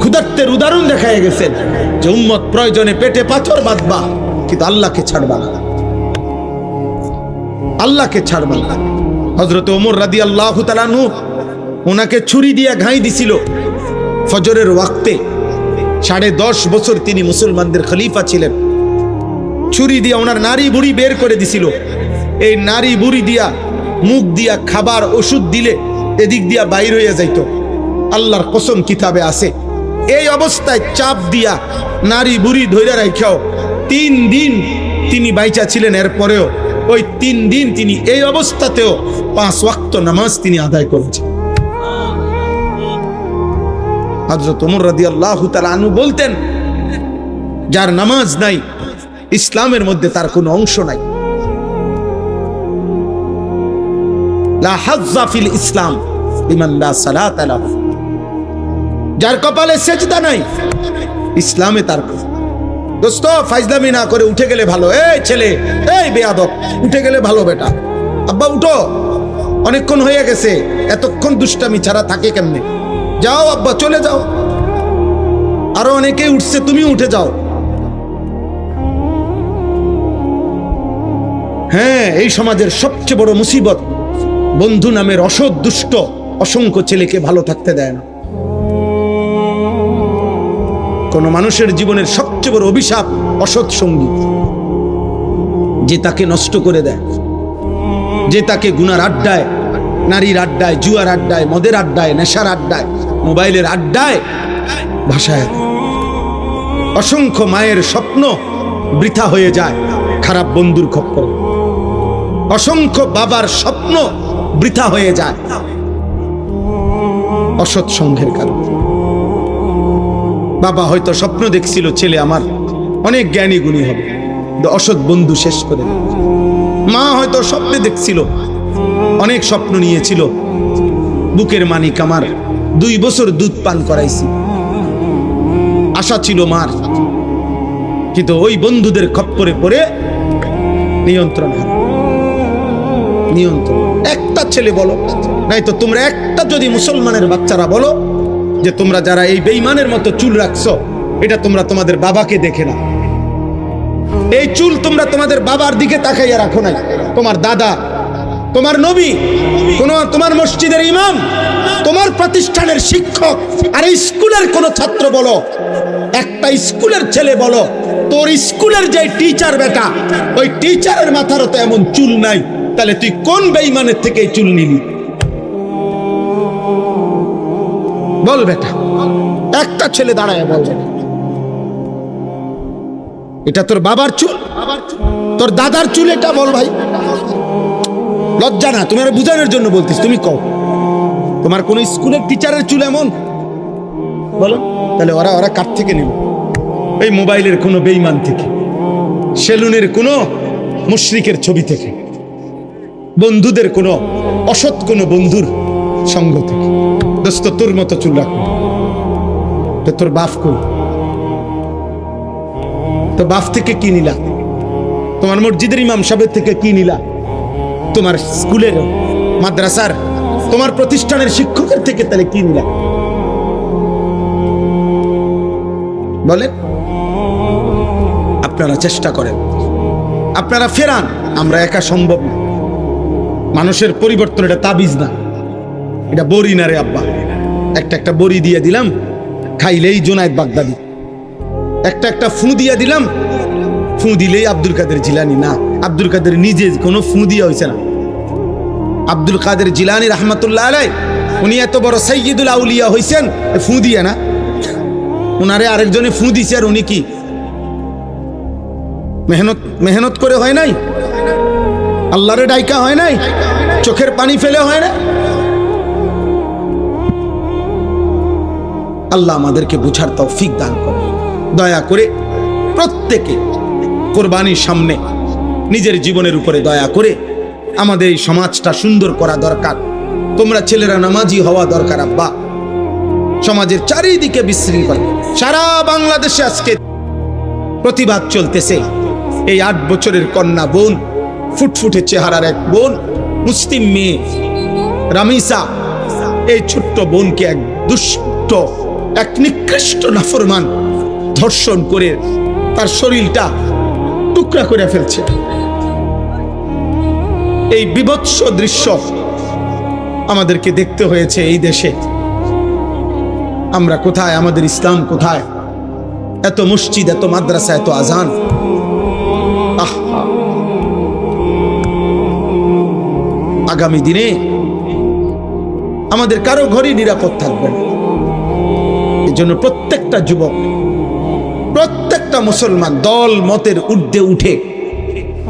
Speaker 1: ক্ষুধার্তের উদাহরণ দেখায় গেছেন যে উম্মত প্রয়োজনে পেটে পাথর বাঁধবা, কিন্তু আল্লাহকে ছাড়বা না, আল্লাহকে ছাড়বা না। হযরত ওমর রাদিয়াল্লাহু তাআলা আনহু ওনাকে ছুরি দিয়ে ঘাই দিছিল ফজরের ওয়াক্তে। 10.5 বছর তিনি মুসলমানদের খলিফা ছিলেন। ছুরি দিয়ে ওনার নারী বুড়ি বের করে দিছিল। এই নারী বুড়ি দিয়া মুখ দিয়া খাবার ওষুধ দিলে এদিক দিয়া বাইর হইয়া যাইত। আল্লাহর কসম কিতাবে আছে, এই অবস্থায় চাপ দিয়া নারী বুড়ি ধইরা রাখাও 3 দিন তিনি বাইচা ছিলেন। এরপরেও ওই 3 দিন তিনি এই অবস্থাতেও 5 ওয়াক্ত নামাজ তিনি আদায় করেছেন। হযরত ওমর রাদিয়াল্লাহু তাআলা আনহু বলতেন, যার নামাজ নাই ইসলামের মধ্যে তার কোনো অংশ নাই। লা হাজ্জা ফিল ইসলাম লিমান লা সালাতা লাহু। যার কপালে সেজদা নাই ইসলামে তার দোস্ত ফাইজলামি না করে উঠে গেলে ভালো। এই ছেলে, এই বেয়াদব, উঠে গেলে ভালো বেটা। আব্বা উঠো, অনেকক্ষণ হয়ে গেছে, এতক্ষণ দুষ্টামি ছাড়া থাকে কেমনে? যাও আব্বা, চলে যাও। আরো অনেকেই উঠছে, তুমি উঠে যাও। হ্যাঁ, এই সমাজের সবচেয়ে বড় মুসিবত, বন্ধু নামের অসৎ দুষ্ট অসংখ্য ছেলেকে ভালো থাকতে দেয় না। কোন মানুষের জীবনের সবচেয়ে বড় অভিশাপ অসৎ সঙ্গী, যে তাকে নষ্ট করে দেয়, যে তাকে গুনার আড্ডায়, নারীর আড্ডায়, জুয়ার আড্ডায়, মদের আড্ডায়, নেশার আড্ডায়, মোবাইলের আড্ডায় ভাসায় দেয়। অসংখ্য মায়ের স্বপ্ন বৃথা হয়ে যায় খারাপ বন্ধুর খপ্পরে। অসংখ্য বাবার স্বপ্ন বৃথা হয়ে যায় অসৎ সঙ্গের কারণে। বাবা হয়তো স্বপ্ন দেখছিল ছেলে আমার অনেক জ্ঞানী গুণী হবে, অসৎ বন্ধু শেষ করে দিল। মা হয়তো স্বপ্নে দেখছিল, অনেক স্বপ্ন নিয়েছিল, বুকের মানিক আমার 2 বছর দুধ পান করাইছি, আশা ছিল মার, কিন্তু ওই বন্ধুদের খপ্পরে পড়ে নিয়ন্ত্রণ হারা। নিয়ন্ত্রণ একটা ছেলে বলো, নাই তো তোমরা একটা যদি মুসলমানের বাচ্চারা বলো যে তোমরা যারা এই বেঈমানের মতো চুল রাখছো, এটা তোমরা তোমাদের বাবাকে দেখে না। এই চুল তোমরা তোমাদের বাবার দিকে তাকাইয়া রাখো নাই, তোমার দাদা, তোমার নবী, তোমার মসজিদের ইমাম, তোমার প্রতিষ্ঠানের শিক্ষক, আর স্কুলের কোন ছাত্র বলো, একটা স্কুলের ছেলে বলো, তোর স্কুলের যে টিচার বেটা, ওই টিচারের মাথারও তো এমন চুল নাই, তাহলে তুই কোন বেঈমানের থেকে এই চুল নিলি? বল বেটা, একটা ছেলে দাঁড়ায় বলবে এটা তোর বাবার চুল, তোর দাদার চুল, এটা বল ভাই। লজ্জা না? তুমি আর বুঝানোর জন্য বলতিস, তুমি কও তোমার কোন স্কুলের টিচারের চুল এমন? বলো তাহলে ওরা কার থেকে নিল? এই মোবাইলের কোন বেঈমান থেকে, সেলুনের কোন মুশরিকের ছবি থেকে, বন্ধুদের কোন অসৎ কোন বন্ধুর সঙ্গ থেকে। দোস্ত তোর মতো চুল রাখো, তোর বাপ কই? তো বাপ থেকে কি নিলা? তোমার মসজিদের ইমাম সাহেবের থেকে কি নিলা? তোমার স্কুলের, মাদ্রাসার, তোমার প্রতিষ্ঠানের শিক্ষকের থেকে তাহলে কি নিলা? বলেন। আপনারা চেষ্টা করেন, আপনারা ফেরান, আমরা একা সম্ভব না। মানুষের পরিবর্তন এটা তাবিজ না, এটা বড়ি না রে আব্বা। একটা বড়ি দিয়ে দিলাম, খাইলেই জোনায়েদ বাগদাদি। একটা ফু দিয়া দিলাম, ফু দিলেই আব্দুল কাদের জিলানি। না, আব্দুল কাদের নিজে কোনো ফু দিয়া হয়েছে না। আব্দুল কাদের জিলানি রহমতুল্লাহ আলাইহি, উনি এত বড় সাইয়্যিদুল আউলিয়া হয়েছেন ফু দিয়া না। উনারে আরেকজনে ফু দিছে, আর উনি কি মেহনত করে হয় নাই? আল্লাহরে ডাইকা হয় নাই? চোখের পানি ফেলে হয় না? আল্লাহ আমাদেরকে বুঝার তৌফিক দান করে। দয়া করে প্রত্যেকে কোরবানির সামনে নিজের জীবনের উপরে দয়া করে আমাদের এই সমাজটা সুন্দর করা দরকার। তোমরা ছেলেরা নামাজি হওয়া দরকার আব্বা। সমাজের চারিদিকে বিশৃঙ্খলা, সারা বাংলাদেশে আজকে প্রতিবাদ চলতেছে। এই 8 বছরের কন্যা বোন, ফুটফুটে চেহারার এক বোন, মুসলিম মেয়ে রামিসা, এই ছোট্ট বোনকে এক দুষ্ট, এক নিকৃষ্ট নাফরমান ধর্ষণ করে তার শরীরটা টুকরা করে ফেলছে। এই বিভৎস দৃশ্য আমাদেরকে দেখতে হয়েছে এই দেশে। আমরা কোথায়? আমাদের ইসলাম কোথায়? এত মসজিদ, এত মাদ্রাসা, এত আজান। আগামী দিনে আমাদের কারো ঘরই নিরাপদ থাকবে না। এই জন্য প্রত্যেকটা যুবক, প্রত্যেকটা মুসলমান দল মতের ঊর্ধ্বে উঠে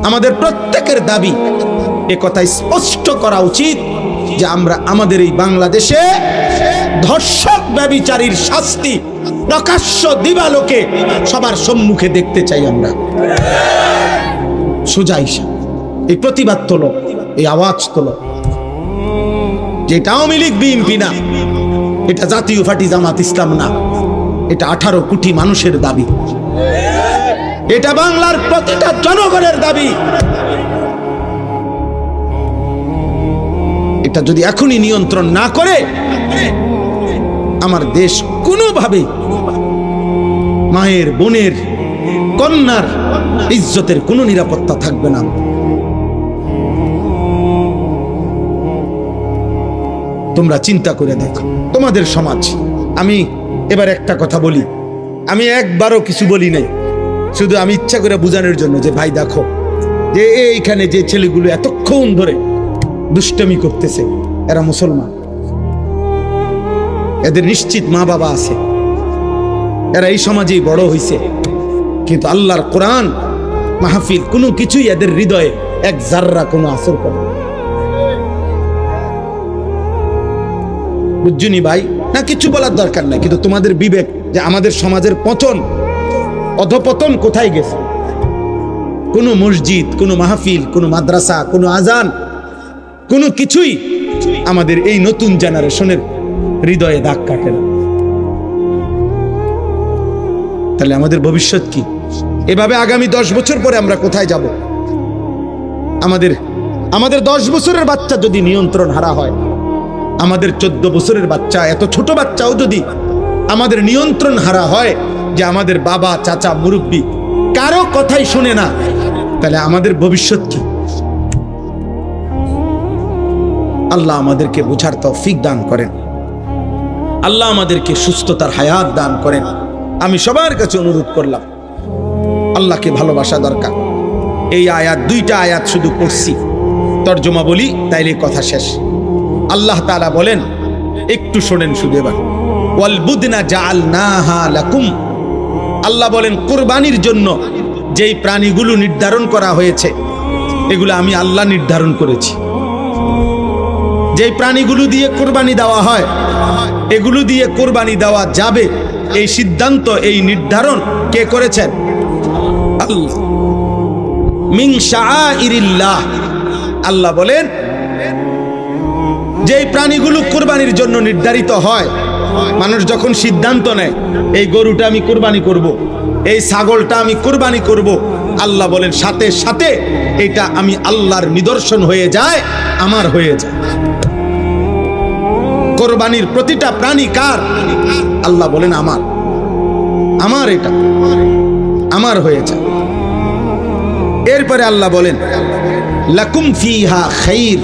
Speaker 1: আমাদের প্রত্যেকের দাবি, এ কথা স্পষ্ট করা উচিত যে আমরা আমাদের এই বাংলাদেশে ধর্ষক ব্যভিচারীর শাস্তি প্রকাশ্য দিবালোকে সবার সম্মুখে দেখতে চাই। আমরা সোজা হিসাব এই প্রতিবাদ তোলো, এই আওয়াজ তোলো। যেটা আওয়ামী লীগ বিএনপি না, এটা জাতীয় পার্টি জামাত ইসলাম না, এটা 18 কোটি মানুষের দাবি। এটা বাংলার প্রতিটা জনগণের দাবি। এটা যদি এখনই নিয়ন্ত্রণ না করে, আমার দেশ কোনোভাবে মায়ের, বোনের, কন্যার ইজ্জতের কোনো নিরাপত্তা থাকবে না। তোমরা চিন্তা করে দেখো তোমাদের সমাজ। আমি এবার একটা কথা বলি, আমি একবারও কিছু বলি নাই, শুধু আমি ইচ্ছা করে বোঝানোর জন্য যে ভাই দেখো যে এইখানে যে ছেলেগুলো এতক্ষণ ধরে দুষ্টমি করতেছে এরা মুসলমান, এদের নিশ্চিত মা বাবা আছে, এরা এই সমাজেই বড় হইছে, কিন্তু আল্লাহর কোরআন মাহফিল কোনো কিছুই এদের হৃদয়ে এক জাররা কোনো আসর করে। বুঝছুনি ভাই? না কিছু বলার দরকার নাই, কিন্তু তোমাদের বিবেক যে আমাদের সমাজের পতন, অধপতন কোথায় গেছে? কোনো মসজিদ, কোনো মাহফিল, কোনো মাদ্রাসা, কোনো আজান, কোনো কিছুই আমাদের এই নতুন জেনারেশনের হৃদয়ে দাগ কাটে না। তাহলে আমাদের ভবিষ্যৎ কি? এভাবে আগামী 10 বছর পরে আমরা কোথায় যাব? আমাদের 10 বছরের বাচ্চা যদি নিয়ন্ত্রণ হারা হয়, আমাদের 14 বছরের বাচ্চা, এত ছোট বাচ্চাও যদি আমাদের নিয়ন্ত্রণ হারা হয়, যে আমাদের বাবা, চাচা, মুরব্বী কারো কথাই শুনে না, তাহলে আমাদের ভবিষ্যৎ কি? আল্লাহ আমাদেরকে বোঝার তৌফিক দান করেন, আল্লাহ আমাদেরকে সুস্থতার হায়াত দান করেন। আমি সবার কাছে অনুরোধ করলাম, আল্লাহকে ভালোবাসা দরকার। এই আয়াত, 2টা আয়াত শুধু পড়ছি, তর্জমা বলি তাইলে কথা শেষ। আল্লাহ তাআলা বলেন, একটু শোনেন শুধু এবার, ওয়াল বুদনা জাআলনাহা লাকুম। আল্লাহ বলেন কুরবানির জন্য যেই প্রাণীগুলো নির্ধারণ করা হয়েছে, এগুলো আমি আল্লাহ নির্ধারণ করেছি। যেই প্রাণীগুলো দিয়ে কোরবানি দেওয়া হয়, এগুলো দিয়ে কোরবানি দেওয়া যাবে, এই সিদ্ধান্ত, এই নির্ধারণ কে করেছেন? আল্লাহ। মিন শাআইরিল্লাহ। আল্লাহ বলেন যেই প্রাণীগুলো কোরবানির জন্য নির্ধারিত হয়, মানুষ যখন সিদ্ধান্ত নেয় এই গরুটা আমি কোরবানি করব, এই ছাগলটা আমি কোরবানি করব, আল্লাহ বলেন সাথে সাথে এটা আমি আল্লাহর নিদর্শন হয়ে যায়, আমার হয়ে যায়। কোরবানির প্রতিটা প্রাণী কার? আল্লাহ বলেন আমার, আমার, এটা আমার হয়ে যায়। এরপরে আল্লাহ বলেন লাকুম ফিহা খাইর।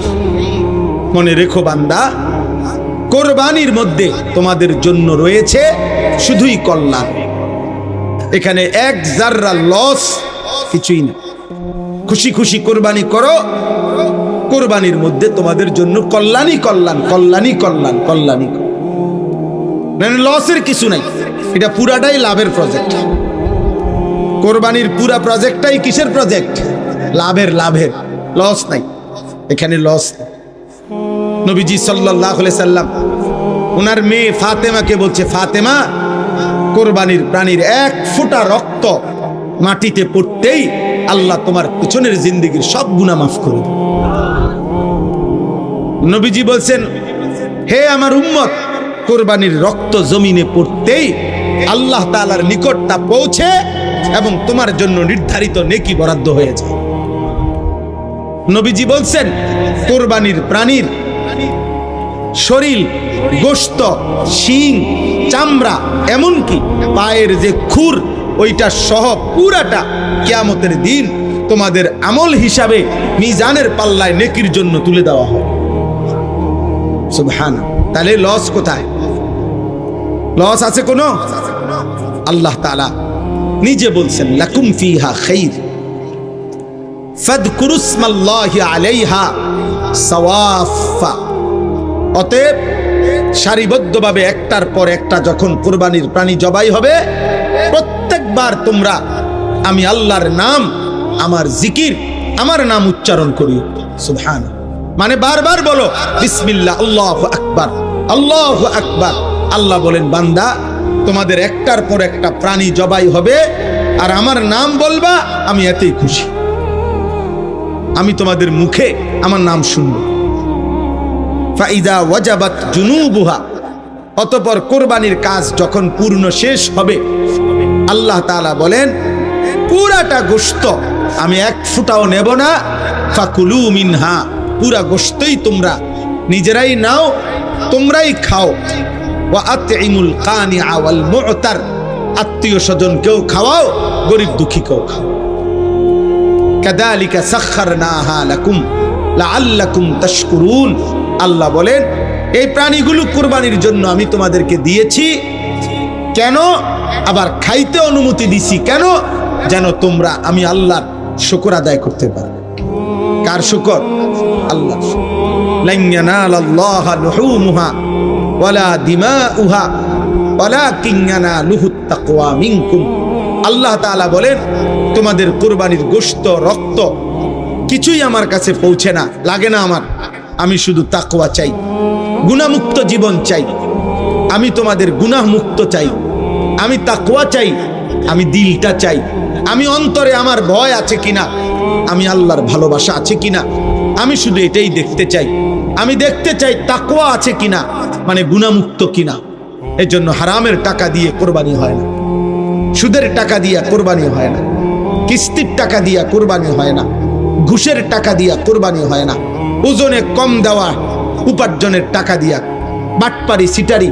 Speaker 1: মনে রেখো বান্দা, কোরবানির মধ্যে তোমাদের জন্য রয়েছে শুধুই কল্যাণ। এখানে এক জাররা লস কিছুই না। খুশি খুশি কোরবানি করো, কোরবানির মধ্যে তোমাদের জন্য কল্যাণই কল্যাণ, কল্যাণই কল্যাণ, কল্যাণই। মানে লসের কিছু নাই, এটা পুরাটাই লাভের প্রজেক্ট। কোরবানির পুরা প্রজেক্টটাই কিসের প্রজেক্ট? লাভের, লাভের, লস নাই এখানে, লস। নবীজি সাল্লাল্লাহু আলাইহি সাল্লাম ওনার মেয়ে ফাতেমাকে বলছে, ফাতেমা, কোরবানির প্রাণীর 1 ফোঁটা রক্ত মাটিতে পড়তেই আল্লাহ তোমার পিছনের জিন্দেগীর সব গুনাহ মাফ করে দেবে। নবীজি বলছেন, হে আমার উম্মত, কোরবানির রক্ত জমিনে পড়তেই আল্লাহ তাআলার নিকট তা পৌঁছে এবং তোমার জন্য নির্ধারিত নেকি বরাদ্দ হয়ে যায়। নবীজি বলছেন, কোরবানির প্রাণীর শরীর, গোশত, শিং, চামড়া, এমনকি পায়ের যে খুর, ওইটা সহ পুরাটা কিয়ামতের দিন তোমাদের আমল হিসাবে মিজানের পাল্লায় নেকির জন্য তুলে দেওয়া হয়। সুবহানাল্লাহ। তাহলে লস কোথায়? লস আছে কোনো? আল্লাহ তাআলা নিজে বলছেন লাকুম ফিহা খাইর ফাযকুরুসমাল্লাহি আলাইহা সাওয়াফা। অতএব সারিবদ্ধভাবে একটার পর একটা যখন কুরবানির প্রাণী জবাই হবে, প্রত্যেকবার তোমরা আমি আল্লাহর নাম, আমার জিকির, আমার নাম উচ্চারণ করি। সুবহানাল্লাহ। মানে বারবার বলো বিসমিল্লাহ, আল্লাহু আকবার, আল্লাহু আকবার। আল্লাহ বলেন, বান্দা, তোমাদের একটার পর একটা প্রাণী জবাই হবে আর আমার নাম বলবা, আমি এতেই খুশি। আমি তোমাদের মুখে আমার নাম শুনবো। ফাইদা ওয়াজাবাত জুনুবুহা। অতঃপর কোরবানির কাজ যখন পূর্ণ শেষ হবে, আল্লাহ তাআলা বলেন পুরাটা গোশত আমি এক ফুটাও নেব না। ফাকুলু মিনহা, পুরা গোশতই তোমরা নিজেরাই নাও, তোমরাই খাও। ওয়া আতইমুল কানিআ ওয়াল মু'তার, আত্মীয় স্বজনকেও খাওয়াও, গরিব দুঃখীকেও খাও। কাযালিকা সাখখারনাহা লাকুম লাআল্লাকুম তাশকুরুন। আল্লাহ বলেন এই প্রাণীগুলো কুরবানির জন্য আমি তোমাদেরকে দিয়েছি। কেন? আবার খাইতে অনুমতি দিছি কেন? যেন তোমরা আমি আল্লাহর শুকর আদায় করতে পারো। কার শুকর? আল্লাহ। লান ইয়ানালাল্লাহা লুহুমুহা ওয়ালা দিমাউহা ওয়ালাকিন ইয়ানালুহুত তাকওয়া মিনকুম। আল্লাহ তাআলা বলেন তোমাদের কুরবানির গোশত, রক্ত কিছুই আমার কাছে পৌঁছে না, লাগে না আমার। আমি শুধু তাকওয়া চাই, গুনাহমুক্ত জীবন চাই। আমি তোমাদের গুনাহমুক্ত চাই, আমি তাকওয়া চাই, আমি দিলটা চাই, আমি অন্তরে আমার ভয় আছে কিনা, আমি আল্লাহর ভালোবাসা আছে কিনা, আমি শুধু এটাই দেখতে চাই। আমি দেখতে চাই তাকওয়া আছে কিনা, মানে গুনাহমুক্ত কিনা। এই জন্য হারামের টাকা দিয়ে কোরবানি হয় না, সুদের টাকা দিয়া কোরবানি হয় না, কিস্তির টাকা দিয়া কোরবানি হয় না, ঘুষের টাকা দিয়া কোরবানি হয় না, ওজনে কম দেওয়া উপার্জনের টাকা দিয়া, বাটপারি সিটারি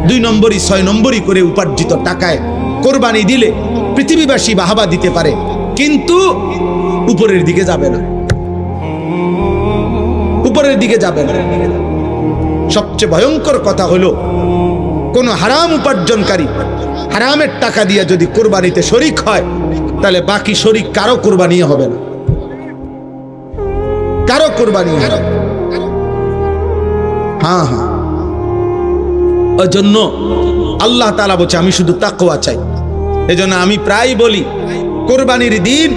Speaker 1: 2 নম্বরই 6 নম্বরই করে উপার্জিত টাকায় কোরবানি দিলে পৃথিবীবাসী বাহাবা দিতে পারে, কিন্তু উপরের দিকে যাবে না, উপরের দিকে যাবে না। সবচেয়ে ভয়ঙ্কর কথা হলো কোন হারাম উপার্জনকারী হারামের টাকা দিয়ে যদি কোরবানিতে শরিক হয়, তাহলে বাকি শরিক কারো কোরবানি হবে না, কারো কোরবানি হবে না। হ্যাঁ হ্যাঁ, ওই জন্য আল্লাহ তাআলা বলছে আমি শুধু তাকওয়া চাই। এই জন্য আমি প্রায় বলি কোরবানির দিন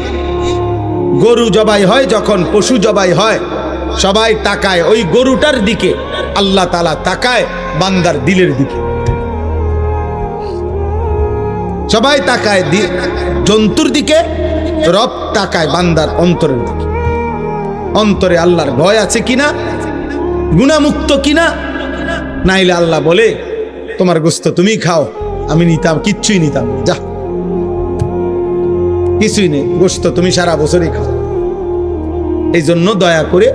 Speaker 1: গরু জবাই হয়, যখন পশু জবাই হয় সবাই তাকায় ওই গরুটার দিকে, আল্লাহ তাআলা তাকায় বান্দার দিলের দিকে। সবাই তাকায় জন্তুর দিকে, রব তাকায় বান্দার অন্তরের দিকে। অন্তরে আল্লাহর ভয় আছে কিনা, গুনাহমুক্ত কিনা। নাইলে আল্লাহ বলে তোমার গোশত তুমি খাও, আমি নিতাম, কিচ্ছুই নিতাম, যা কিছুই নেই, গোশত তুমি সারা বছরই খাও। এই জন্য দয়া করে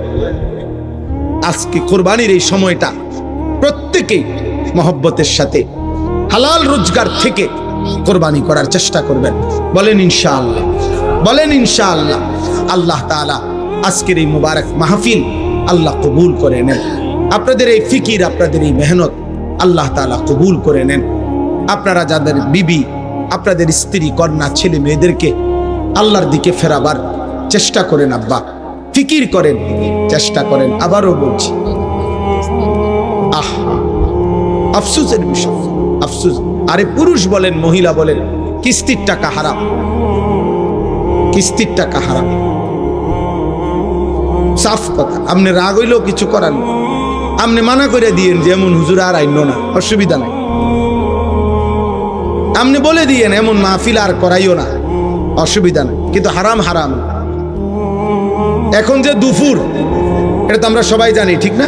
Speaker 1: আজকে কোরবানির এই সময়টা প্রত্যেকেই মহব্বতের সাথে হালাল রোজগার থেকে কোরবানি করার চেষ্টা করবেন। বলেন ইনশাআল্লাহ, বলেন ইনশাআল্লাহ। আল্লাহ তাআলা আজকের এই মুবারক মাহফিল আল্লাহ কবুল করে নেন। আপনাদের এই ফিকির, আপনাদের এই মেহনত আল্লাহ তাআলা কবুল করে নেন। আপনারা যাদের বিবি, আপনাদের স্ত্রী, কন্যা, ছেলে মেয়েদেরকে আল্লাহর দিকে ফেরাবার চেষ্টা করেন। আব্বা ফিকির করেন, চেষ্টা করেন। আবারও বলছি, আফসোসের বিষয়, আফসোস। আরে পুরুষ বলেন, মহিলা বলেন, কিস্তির টাকা হারাম, কিস্তির টাকা হারাম, সাফ কথা। আপনি রাগ হইলেও কিছু করার না, আপনি মানা করে দিয়েন যে এমন হুজুর আর আইন না, অসুবিধা নাই। আপনি বলে দিয়েন এমন মাহফিল আর করাইও না, অসুবিধা নাই। কিন্তু হারাম হারাম। এখন যে দুপুর, এটা তো আমরা সবাই জানি, ঠিক না?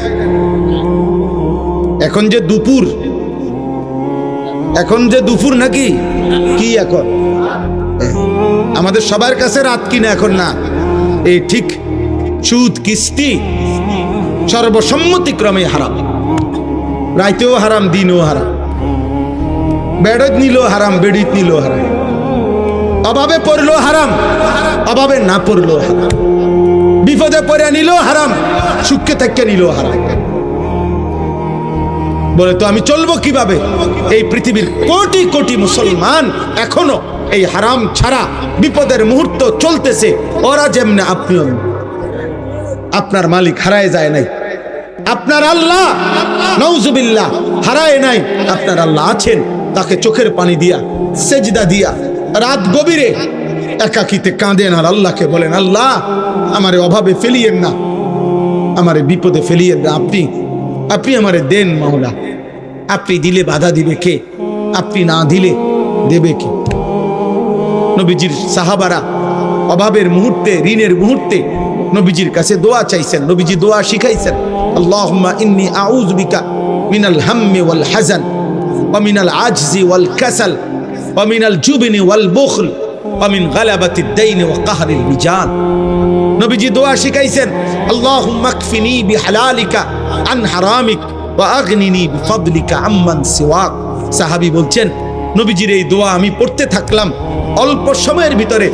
Speaker 1: এখন যে দুপুর, এখন যে দুপুর নাকি কি এখন আমাদের সবার কাছে রাত কিনা এখন না, এই ঠিক সুদ কিস্তি সর্বসম্মতিক্রমে হারাম। রাইতেও হারাম, দিনও হারাম, বেড়ত নিলেও হারাম, বেড়িত নিলেও হারাম, অভাবে পড়লেও হারাম, অভাবে না পড়লেও হারাম, বিপদে পড়ে নিলেও হারাম, সুখে থেকে নিলেও হারাম। বলে তো আমি চলবো কিভাবে? এই পৃথিবীর কোটি কোটি মুসলমান এখনো এই হারাম ছাড়া বিপদের মুহূর্ত চলতেছে। ওরা যেমনে আপনিও, আপনার মালিক হারায় যায় নাই, আপনার আল্লাহ নাউজুবিল্লাহ হারায় নাই। আপনার আল্লাহ আছেন, তাকে চোখের পানি দিয়া, সেজদা দিয়া, রাত গভীরে একাকিতে কাঁদেন আর আল্লাহকে বলেন, আল্লাহ আমারে অভাবে ফেলিয়েন না, আমারে বিপদে ফেলিয়েন না, আপনি আমারে দেন মাওলা। আপনি দিলে বাধা দিবে কে? আপনি না দিলে দেবে কে? নবীজির সাহাবারা অভাবের মুহূর্তে, ঋণের মুহূর্তে নবীজির কাছে দোয়া চাইছেন, নবীজি দোয়া শিখাইছেন, আল্লাহুম্মা ইন্নী আউযু বিকা মিনাল হাম্মি ওয়াল হাযান ওয়া মিনাল আজজি ওয়াল কাসাল ওয়া মিনাল জুবনি ওয়াল বুখল ওয়া মিন গালাবাতিদ দাইনি ওয়া কাহরিল রিজাল। নবীজি দোয়া শিখাইছেন, আল্লাহুম্মা কফিনি বিহালালিকা আন হারামিক ওয়া আগনিনি বিফদলিকা আম্মান সিওয়াক। সাহাবী বলছেন, নবীজির এই দোয়া আমি পড়তে থাকলাম, অল্প সময়ের ভিতরে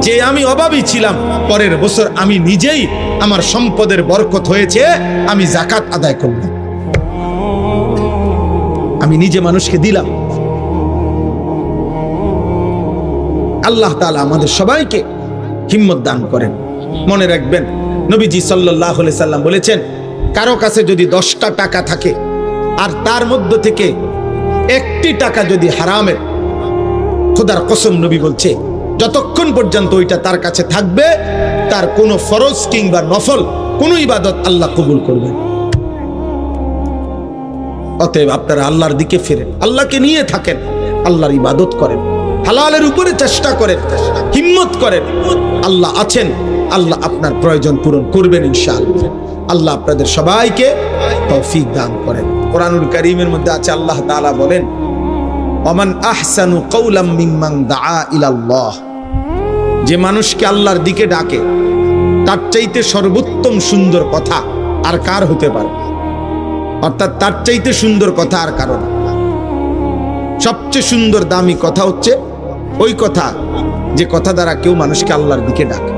Speaker 1: যে আমি অভাবী ছিলাম, পরের বছর আমি নিজেই আমার সম্পদের বরকত হয়েছে, আমি যাকাত আদায় করলাম, আমি নিজে মানুষকে দিলাম। আল্লাহ তাআলা আমাদের সবাইকে হিম্মত দান করেন। মনে রাখবেন, নবীজি সাল্লাল্লাহু আলাইহি সাল্লাম বলেছেন, কারো কাছে যদি 10টা টাকা থাকে আর তার মধ্য থেকে 1টি টাকা যদি হারামের, খোদার কসম নবী বলছে, যতক্ষণ পর্যন্ত ওইটা তার কাছে থাকবে, তার কোনো ফরজ কিংবা নফল কোনো ইবাদত আল্লাহ কবুল করবেন। অতএব আপনারা আল্লাহর দিকে ফিরেন, আল্লাহকে নিয়ে থাকেন, আল্লাহর ইবাদত করেন, হালালের উপরে চেষ্টা করেন, হিম্মত করেন। আল্লাহ আছেন, আল্লাহ আপনার প্রয়োজন পূরণ করবেন ইনশাআল্লাহ। আল্লাহ আপনাদের সবাইকে তৌফিক দান করেন। কোরআনুল কারীমের মধ্যে আছে, আল্লাহ তাআলা বলেন, ওমান আহসানু কাওলাম মিম্মান দাআ ইলাল্লাহ। যে মানুষকে আল্লাহর দিকে ডাকে, তার চাইতে সর্বোত্তম সুন্দর কথা আর কার হতে পারে? অর্থাৎ তার চাইতে সুন্দর কথা আর কারণ। সবচেয়ে সুন্দর দামি কথা হচ্ছে ওই কথা যে কথা দ্বারা কেউ মানুষকে আল্লাহর দিকে ডাকে,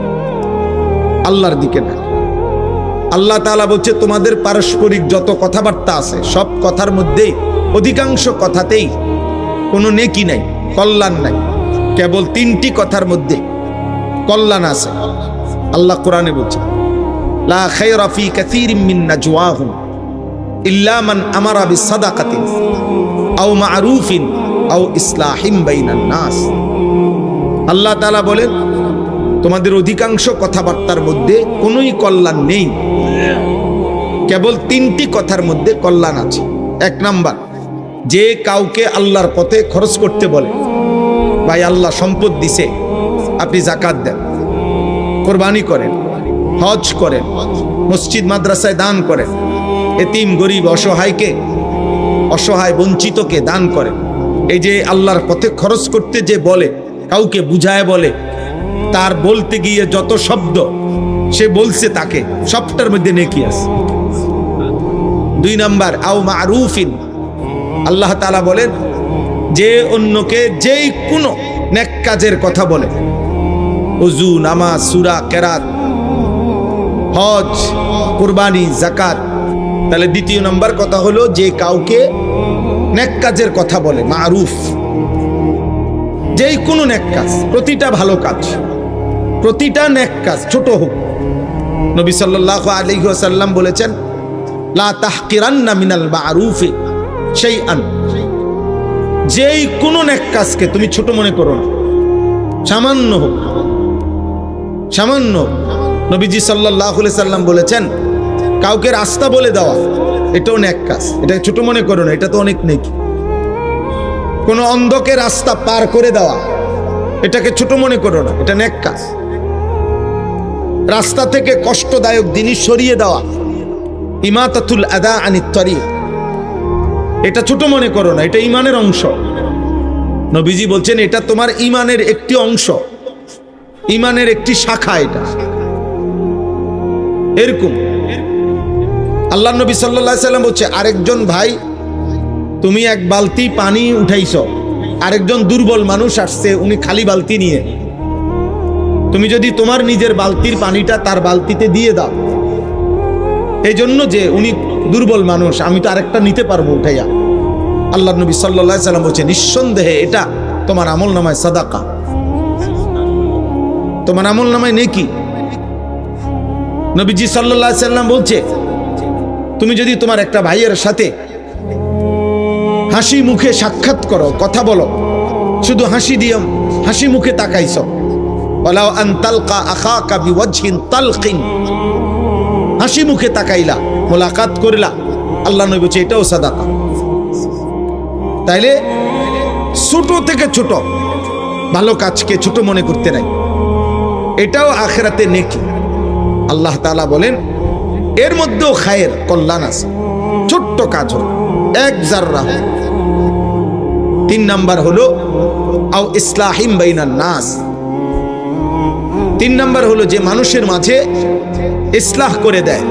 Speaker 1: আল্লাহর দিকে ডাকে। আল্লাহ তাআলা বলছে, তোমাদের পারস্পরিক যত কথাবার্তা আছে, সব কথার মধ্যেই, অধিকাংশ কথাতেই কোনো নেকি নাই, কল্যাণ নাই। কেবল 3টি কথার মধ্যে কল্যাণ আছে। আল্লাহ কোরআনে বলছে, লা খায়রা ফি কাসীরিম মিন নাজওয়াহুম ইল্লা মান আমারা বিসাদাকাতিন আও মা'রুফিন আও ইসলাহিম বাইনান নাস। আল্লাহ তাআলা বলেন, তোমাদের অধিকাংশ কথাবার্তার মধ্যে কোনোই কল্যাণ নেই, কেবল 3টি কথার মধ্যে কল্যাণ আছে। 1 নাম্বার, যে কাউকে আল্লাহর পথে খরচ করতে বলে, ভাই আল্লাহ সম্পদ দিছে, আপনি যাকাত দেন, কোরবানি করেন, হজ করেন, মসজিদ মাদ্রাসায় দান করেন, এতিম গরিব অসহায় বঞ্চিতকে দান করেন। এই যে আল্লাহর পথে খরচ করতে যে বলে, কাউকে বুঝায় বলে, তার বলতে গিয়ে যত শব্দ সে বলছে তাকে, সবটার মধ্যে নেকি আছে। 2 নাম্বার, আও মা'রুফিন। আল্লাহ তাআলা বলেন, যে অন্যকে যেই কোনো নেক কাজের কথা বলে, ওযু, নামাজ, সূরা, কেরাত, হজ, কুরবানি, যাকাত। তাহলে 2 নম্বর কথা হলো, যে কাউকে নেক কাজের কথা বলে, মা'রুফ। যেই কোনো নেক কাজ, প্রতিটা ভালো কাজ, প্রতিটা নেক কাজ, ছোট হোক। নবী সাল্লাল্লাহু আলাইহি ওয়াসাল্লাম বলেছেন, লা তাহকিরান্না মিনাল মা'রুফি শাইআন। যেই কোনো নেক কাজকে তুমি ছোট মনে করো না, সামান্য হোক, সামান্য। নবীজি সাল্লাল্লাহু আলাইহি সাল্লাম বলেছেন, কাউকে রাস্তা বলে দেওয়া, এটাও নেক কাজ, এটা ছোট মনে করো না, এটা তো অনেক নেকি। কোনো অন্ধকে রাস্তা পার করে দেওয়া, এটাকে ছোট মনে করো না, এটা নেক কাজ। রাস্তা থেকে কষ্টদায়ক জিনিস সরিয়ে দেওয়া, ইমাতাতুল আদা আনিত তরিক, এটা ছোট মনে করো না, এটা ঈমানের অংশ। নবীজি বলছেন, এটা তোমার ঈমানের একটি অংশ, ঈমানের একটি শাখা। এটা এরকম আল্লাহ নবী সাল্লাল্লাহু আলাইহি সাল্লাম বলছে, আরেকজন ভাই, তুমি 1 বালতি পানি উঠাইছো, আরেকজন দুর্বল মানুষ আসছে, উনি খালি বালতি নিয়ে, তুমি যদি তোমার নিজের বালতির পানিটা তার বালতিতে দিয়ে দাও, এই জন্য যে উনি দুর্বল মানুষ, আমি তো আরেকটা নিতে পারবো উঠাইয়া। আল্লাহ নবী সাল্লাল্লাহু আলাইহি সাল্লাম বলছে, নিঃসন্দেহে এটা তোমার আমলনামায় সাদাকা, তোমার আমলনামায় নেকি। নবীজি সাল্লাল্লাহু আলাইহি সাল্লাম বলছে, তুমি যদি তোমার একটা ভাইয়ের সাথে হাসি মুখে সাক্ষাৎ করো, কথা বলো, শুধু হাসি দিয়ে হাসি মুখে তাকাইছো, ওয়ালাউ আন তালকা আখাকা বিওয়াজহিন তালকিন, হাসি মুখে তাকাইলা, মোলাকাত করলা, আল্লাহ নবী বলছে এটাও সাদাকা। তাইলে ছোট থেকে ছোট ভালো কাজকে ছোট মনে করতে নাই, এটাও আখিরাতে নেকি। আল্লাহ তাআলা বলেন, এর মধ্যেও খায়ের, কল্যাণ আছে, ছোট্ট কাজ হোক, 1 জাররা হোক। 3 নাম্বার হলো, আও ইসলাহিম বাইনান নাস, তিন নাম্বার হলো যে মানুষের মাঝে ইসলাহ করে দেয়,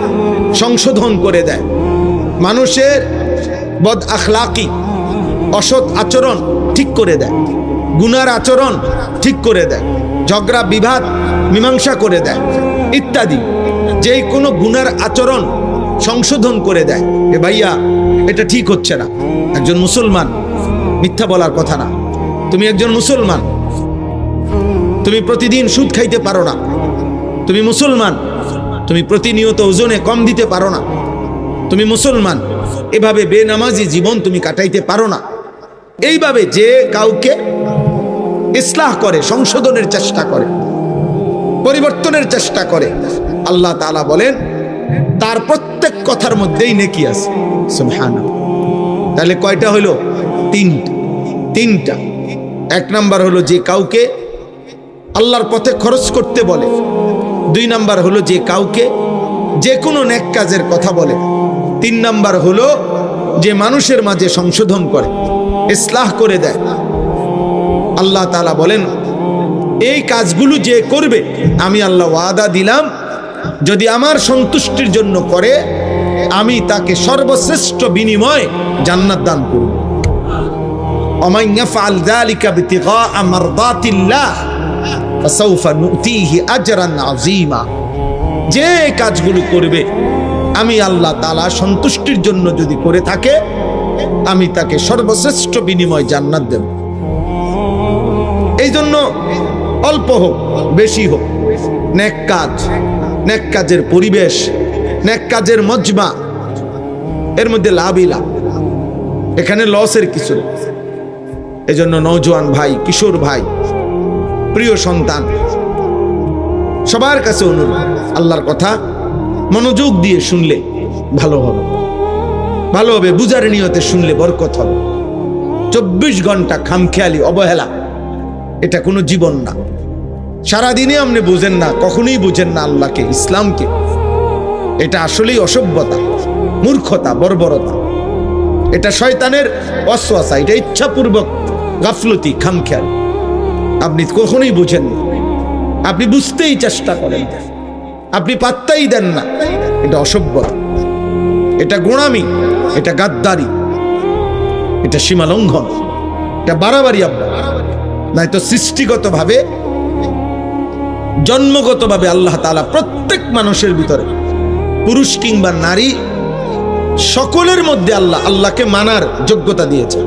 Speaker 1: সংশোধন করে দেয়, মানুষের বদ আখলাকি অসৎ আচরণ ঠিক করে দেয়, গুনার আচরণ ঠিক করে দেয়, ঝগড়া বিবাদ মীমাংসা করে দেয় ইত্যাদি। যেই কোনো গুনার আচরণ সংশোধন করে দেয়। এ ভাইয়া এটা ঠিক হচ্ছে না। একজন মুসলমান, মিথ্যা বলার কথা না, তুমি একজন মুসলমান, তুমি প্রতিদিন সুদ খাইতে পারো না, তুমি মুসলমান, তুমি প্রতিনিয়ত ওজনে কম দিতে পারো না, তুমি মুসলমান, এভাবে বেনামাজি জীবন তুমি কাটাইতে পারো না। এইভাবে যে কাউকে ইসলাহ করে, সংশোধনের চেষ্টা করে, পরিবর্তনের চেষ্টা করে, আল্লাহ তাআলা বলেন তার প্রত্যেক কথার মধ্যেই নেকি আছে। সুবহানাল্লাহ। তাহলে কয়টা হলো? তিনটা। এক নাম্বার হলো যে কাউকে আল্লাহর পথে খরচ করতে বলে। দুই নাম্বার হলো যে কাউকে যে কোনো নেক কাজের কথা বলে। তিন নাম্বার হলো যে মানুষের মাঝে সংশোধন করে, ইসলাহ করে দেয়। আল্লাহ তাআলা বলেন এই কাজগুলো যে করবে আমি আল্লাহ ওয়াদা দিলাম, যদি আমার সন্তুষ্টির জন্য করে আমি তাকে সর্বশ্রেষ্ঠ বিনিময় জান্নাত দান করব। ওমান ইয়াফআল যালিকা বিতিগা মারদাতিল্লাহ ফাসাউফা নুতিহি আজরান আযীমা। যে কাজগুলো করবে আমি আল্লাহ তাআলা সন্তুষ্টির জন্য যদি করে থাকে আমি তাকে সর্বশ্রেষ্ঠ বিনিময় জান্নাত দেব। এই জন্য অল্প হোক বেশি হোক, নেক কাজ, নেক কাজের পরিবেশ, নেক কাজের মজমা, এর মধ্যে লাভই লাভ, এখানে লসের কিছু। এই জন্য নওজোয়ান ভাই, কিশোর ভাই, প্রিয় সন্তান, সবার কাছে অনুরোধ, আল্লাহর কথা মনোযোগ দিয়ে শুনলে ভালো হবে, ভালো হবে। বুঝার নিয়তে শুনলে বরকত হবে। 24 ঘন্টা খামখেয়ালি অবহেলা এটা কোনো জীবন না। সারাদিনে আপনি বুঝেন না, কখনোই বুঝেন না আল্লাহকে, ইসলামকে। এটা আসলেই অসভ্যতা, মূর্খতা, বর্বরতা। এটা শয়তানের ওয়াসওয়াসা, এটা ইচ্ছাপূর্বক গাফলতি, খামখেয়াল। আপনি কখনোই বুঝেন না, আপনি বুঝতেই চেষ্টা করেন, আপনি পাত্তাই দেন না। এটা অসভ্যতা, এটা গোঁড়ামি, এটা গাদ্দারি, এটা সীমা লঙ্ঘন, এটা বাড়াবাড়ি। আপনার নয়তো সৃষ্টিগতভাবে, জন্মগতভাবে আল্লাহ তাআলা প্রত্যেক মানুষের ভিতরে, পুরুষ কিংবা নারী, সকলের মধ্যে আল্লাহ আল্লাহকে মানার যোগ্যতা দিয়েছে।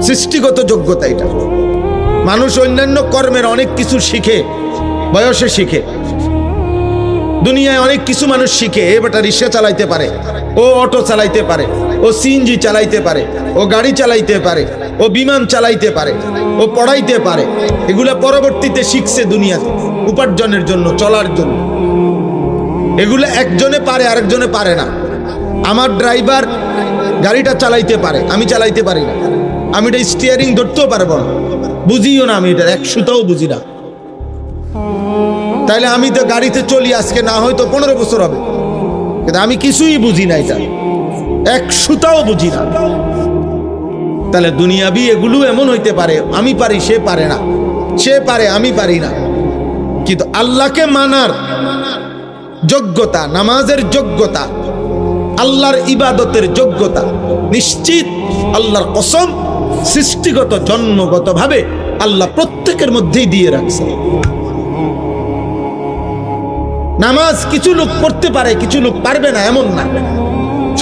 Speaker 1: সৃষ্টিগত যোগ্যতা এটা। মানুষ অন্যান্য কর্মের অনেক কিছু শিখে, বয়সে শিখে। দুনিয়ায় অনেক কিছু মানুষ শিখে, এ বেটা রিক্সা চালাইতে পারে, ও অটো চালাইতে পারে, ও সিএনজি চালাইতে পারে, ও গাড়ি চালাইতে পারে, ও বিমান চালাইতে পারে, ও পড়াইতে পারে। এগুলা পরবর্তীতে শিখছে দুনিয়াতে উপার্জনের জন্য, চলার জন্য। এগুলা একজনে পারে, আরেকজনে পারে না। আমার ড্রাইভার গাড়িটা চালাইতে পারে, আমি চালাইতে পারি না। আমি এটা স্টিয়ারিং ধরতেও পারবো না, বুঝিও না, আমি এটা 100টাও বুঝি না। তাইলে আমি তো গাড়িতে চলি আজকে না হয়তো 15 বছর হবে, কিন্তু আমি কিছুই বুঝি না, এটা 100টাও বুঝি না। তাহলে দুনিয়াবি এগুলো এমন হইতে পারে, আমি পারি সে পারে না, সে পারে আমি পারি না। কিন্তু আল্লাহকে মানার যোগ্যতা, নামাজের যোগ্যতা, আল্লাহর ইবাদতের যোগ্যতা নিশ্চিত, আল্লাহর কসম, সৃষ্টিগত জন্মগত ভাবে আল্লাহ প্রত্যেকের মধ্যেই দিয়ে রাখছে। নামাজ কিছু লোক পড়তে পারে, কিছু লোক পারবে না, এমন না,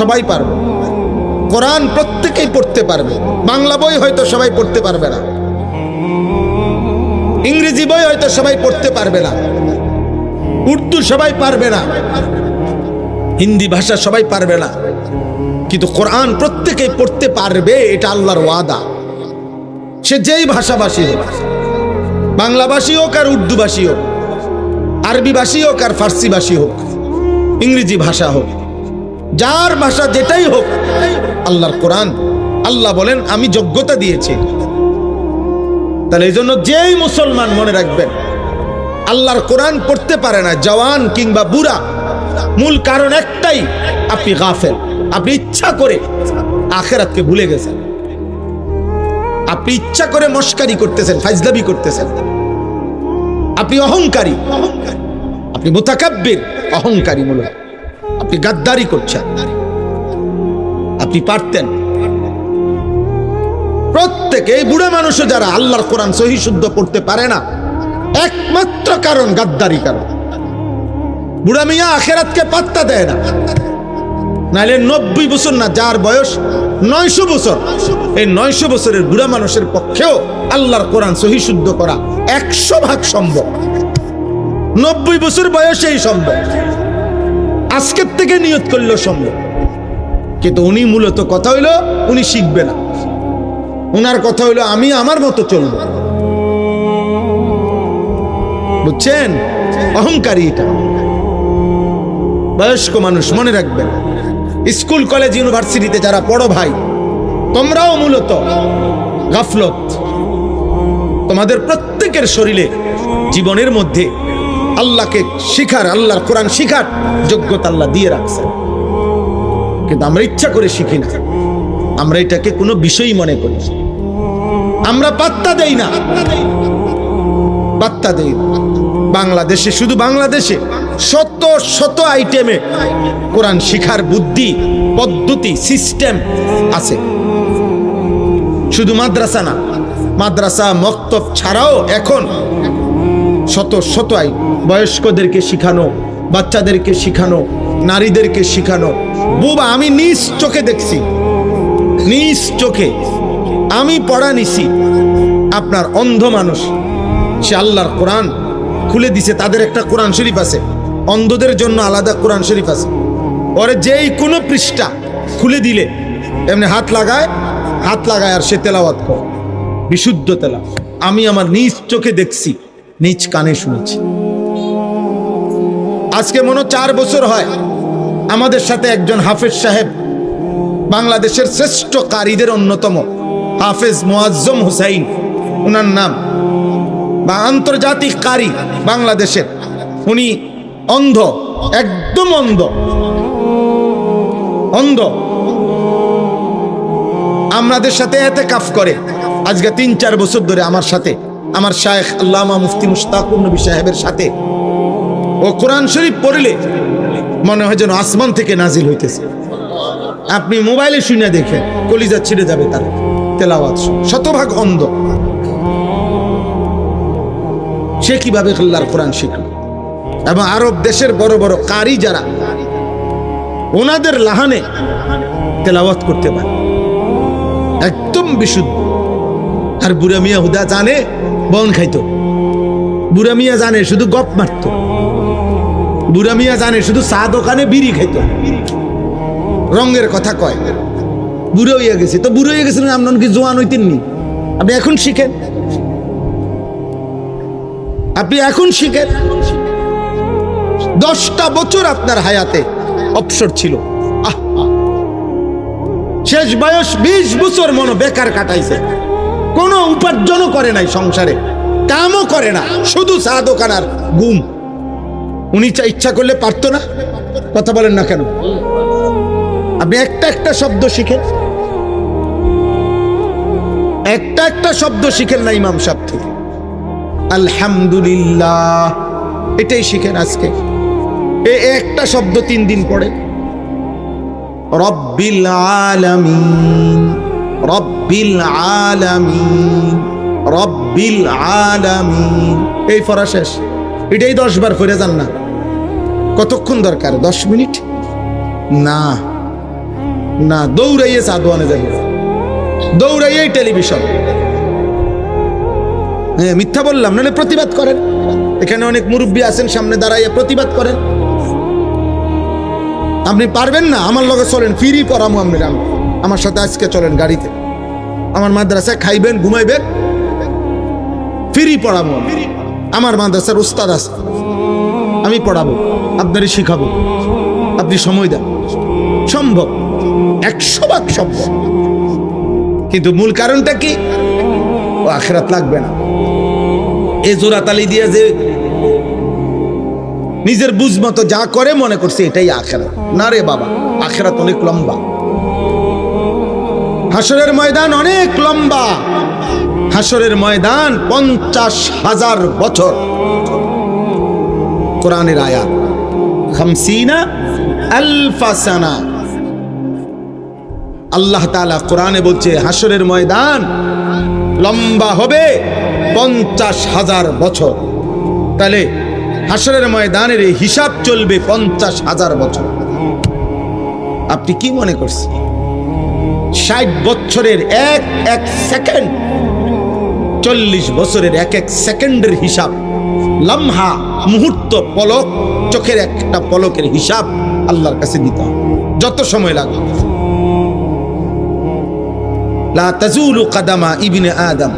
Speaker 1: সবাই পারবে। কোরআন প্রত্যেকেই পড়তে পারবে। বাংলা বই হয়তো সবাই পড়তে পারবে না, ইংরেজি বই হয়তো সবাই পড়তে পারবে না, উর্দু সবাই পারবে না, হিন্দি ভাষা সবাই পারবে না, কিন্তু কোরআন প্রত্যেকেই পড়তে পারবে। এটা আল্লাহর ওয়াদা। সে যেই ভাষাভাষী হোক, বাংলাভাষী হোক আর উর্দুভাষী হোক, আরবি ভাষী হোক আর ফার্সি ভাষী হোক, ইংরেজি ভাষা হোক, যার ভাষা যেটাই হোক, আল্লাহর কোরআন, আল্লাহ বলেন আমি যোগ্যতা দিয়েছি। তাহলে এই জন্য যেই মুসলমান মনে রাখবেন আল্লাহর কোরআন পড়তে পারে না, জওয়ান কিংবা বুড়া, মূল কারণ একটাই, আপনি গাফেল। আপনি ইচ্ছা করে আখিরাতকে ভুলে গেছেন, আপনি ইচ্ছা করে মস্কারি করতেছেন, ফাজলামি করতেছেন। আপনি অহংকারী, আপনি মুতাকাব্বির, অহংকারী মূলত আপনি গাদ্দারি করছেন। আপনি পারতেন। প্রত্যেক এই বুড়া মানুষও যারা আল্লাহর কোরআন সহি শুদ্ধ পড়তে পারে না, একমাত্র কারণ গাদ্দারি কারণ। বুড়া মিয়া আখিরাতকে পাত্তা দেয় না। নাইলে 90 বছর না, যার বয়স 900 বছর, এই 900 বছরের বুড়া মানুষের পক্ষেও আল্লাহর কোরআন সহি শুদ্ধ করা 100% সম্ভব। 90 বছর বয়সেই সম্ভব, আজকের থেকে নিয়ত করলেও সম্ভব। কিন্তু উনি মূলত কথা হইলো উনি শিখবে না। উনার কথা হইলো আমি আমার মতো চলবো। বুঝছেন? অহংকারী এটা। বয়স্ক মানুষ মনে রাখবেন, স্কুল কলেজ ইউনিভার্সিটিতে যারা পড়ো ভাই, তোমরাও মূলত গাফলত। তোমাদের প্রত্যেকের শরীরে জীবনের মধ্যে আল্লাহকে শিখার, আল্লাহর কোরআন শিখার যোগ্যতা আল্লাহ দিয়ে রাখছেন, কিন্তু আমরা ইচ্ছা করে শিখি না। আমরা এটাকে কোনো বিষয়ই মনে করি, আমরা পাত্তা দেই না, পাত্তা দেই। বাংলাদেশে, শুধু বাংলাদেশে শত শত আইটেমে কোরআন শিখার বুদ্ধি, পদ্ধতি, সিস্টেম আছে। শুধু মাদ্রাসা না, মাদ্রাসা মক্তব ছাড়াও এখন শত শত বয়স্কদেরকে শিখানো, বাচ্চাদেরকে শিখানো, নারীদেরকে শিখানো। বুবা, আমি নিজ চোখে দেখছি, নিজ চোখে আমি পড়া নিছি। আপনার অন্ধ মানুষ, সে আল্লাহর কোরআন খুলে দিছে, তাদের একটা কোরআন শরীফ আছে, অন্ধদের জন্য আলাদা কোরআন শরীফ আছে। ওরে যেই কোনো পৃষ্ঠা খুলে দিলে এমনি হাত লাগায় আর সে তেলাওয়াত করে, বিশুদ্ধ তেলাওয়াত। আমি আমার নিজ চোখে দেখছি, নিজ কানে শুনেছি। আজকে মনে 4 বছর হয় আমাদের সাথে একজন হাফেজ সাহেব, বাংলাদেশের শ্রেষ্ঠ কারীদের অন্যতম হাফেজ মুআজ্জম হুসাইন উনার নাম, বা আন্তর্জাতিক কারি বাংলাদেশের। উনি অন্ধ, একদম অন্ধ, অন্ধ। আমাদের সাথে এতেকাফ করে আজকে 3-4 বছর ধরে আমার সাথে, আমার শায়েখ আল্লামা মুফতি মুশতাকুর নবী সাহেবের সাথে। ও কোরআন শরীফ পড়লে মনে হয় যেন আসমান থেকে নাজিল হইতেছে। আপনি মোবাইলে শুনে দেখেন, কলিজা ছিঁড়ে যাবে তার তেলাওয়াত। শতভাগ অন্ধ। সে কিভাবে আল্লাহর কোরআন শিখল? এবং আরব দেশের বড় বড় কারি যারা, ওনাদের লাহানে তেলাওয়াত করতে পারে একদম বিশুদ্ধ। আর বুড়া মিয়া হুদা জানে বন খাইতো, বুড়া মিয়া জানে শুধু গপ মারতো, বুড়া মিয়া জানে শুধু চা দোকানে বিড়ি খাইতো, রঙের কথা কয়। বুড়ো হইয়া গেছে তো, বুড়ো হইয়া গেছিলেন আপনার কি জোয়ান হইতেননি? আপনি এখন শিখেন, আপনি এখন শিখেন। 10টা বছর আপনার হায়াতে অবসর ছিল। শেষ বয়স 20 বছর মনে বেকার কাটাইছে, কোনো উপার্জনও করে নাই, সংসারে কামও করে না, শুধু চা দোকান আর ঘুম। উনি ইচ্ছা করলে পারতো না? কথা বলেন না কেন? আপনি একটা একটা শব্দ শিখেন, একটা একটা শব্দ শিখেন না ইমাম সাহেব থেকে। আলহামদুলিল্লাহ এটাই শিখেন আজকে। একটা শব্দ 3 দিন পড়ে। রব্বিল আলামিন, রব্বিল আলামিন, রব্বিল আলামিন, এই পড়া শেষ। এটাই 10 বার পড়ে যান না। কতক্ষণ দরকার? 10 মিনিট না, না দৌড়াইয়ে চা দোয়ানে যাবে, দৌড়াইয়ে টেলিভিশন। হ্যাঁ, মিথ্যা বললাম? নাহলে প্রতিবাদ করেন। এখানে অনেক মুরব্বী আছেন, সামনে দাঁড়াইয়া প্রতিবাদ করেন। আপনি পারবেন না? আমার লগে চলেন, ফ্রি পড়ামু। আমার সাথে আজকে চলেন গাড়িতে, আমার মাদ্রাসায় খাইবেন, ঘুমাইবেন, ফ্রি পড়াবো। আমার মাদ্রাসার উস্তাদ আছে, আমি পড়াবো, আপনারই শিখাবো। আপনি সময় দেন, সম্ভব, 100% সম্ভব। কিন্তু মূল কারণটা কি? ও আখিরাত লাগবে না। এই জোড়াতালি দিয়ে যে নিজের বুঝ মতো যা করে মনে করছে এটাই আখিরাত। না রে বাবা, আখিরাত অনেক লম্বা, হাসরের ময়দান অনেক লম্বা, হাসরের ময়দান 50,000 বছর। কোরআনের আয়াত 50,000 সানা। আল্লাহ তাআলা কোরআনে বলছে হাসরের ময়দান লম্বা হবে 50,000 বছর। তাহলে হাসরের ময়দানের এই হিসাব চলবে 50,000 বছর। আপনি কি মনে করছেন 60 বছরের এক এক সেকেন্ড, 40 বছরের এক এক সেকেন্ডের হিসাব, লম্হা মুহূর্ত, পলক, চোখের একটা পলকের হিসাব আল্লাহর কাছে দিতে হবে, যত সময় লাগবে। লা তাজুলু কাদামা ইবনে আদম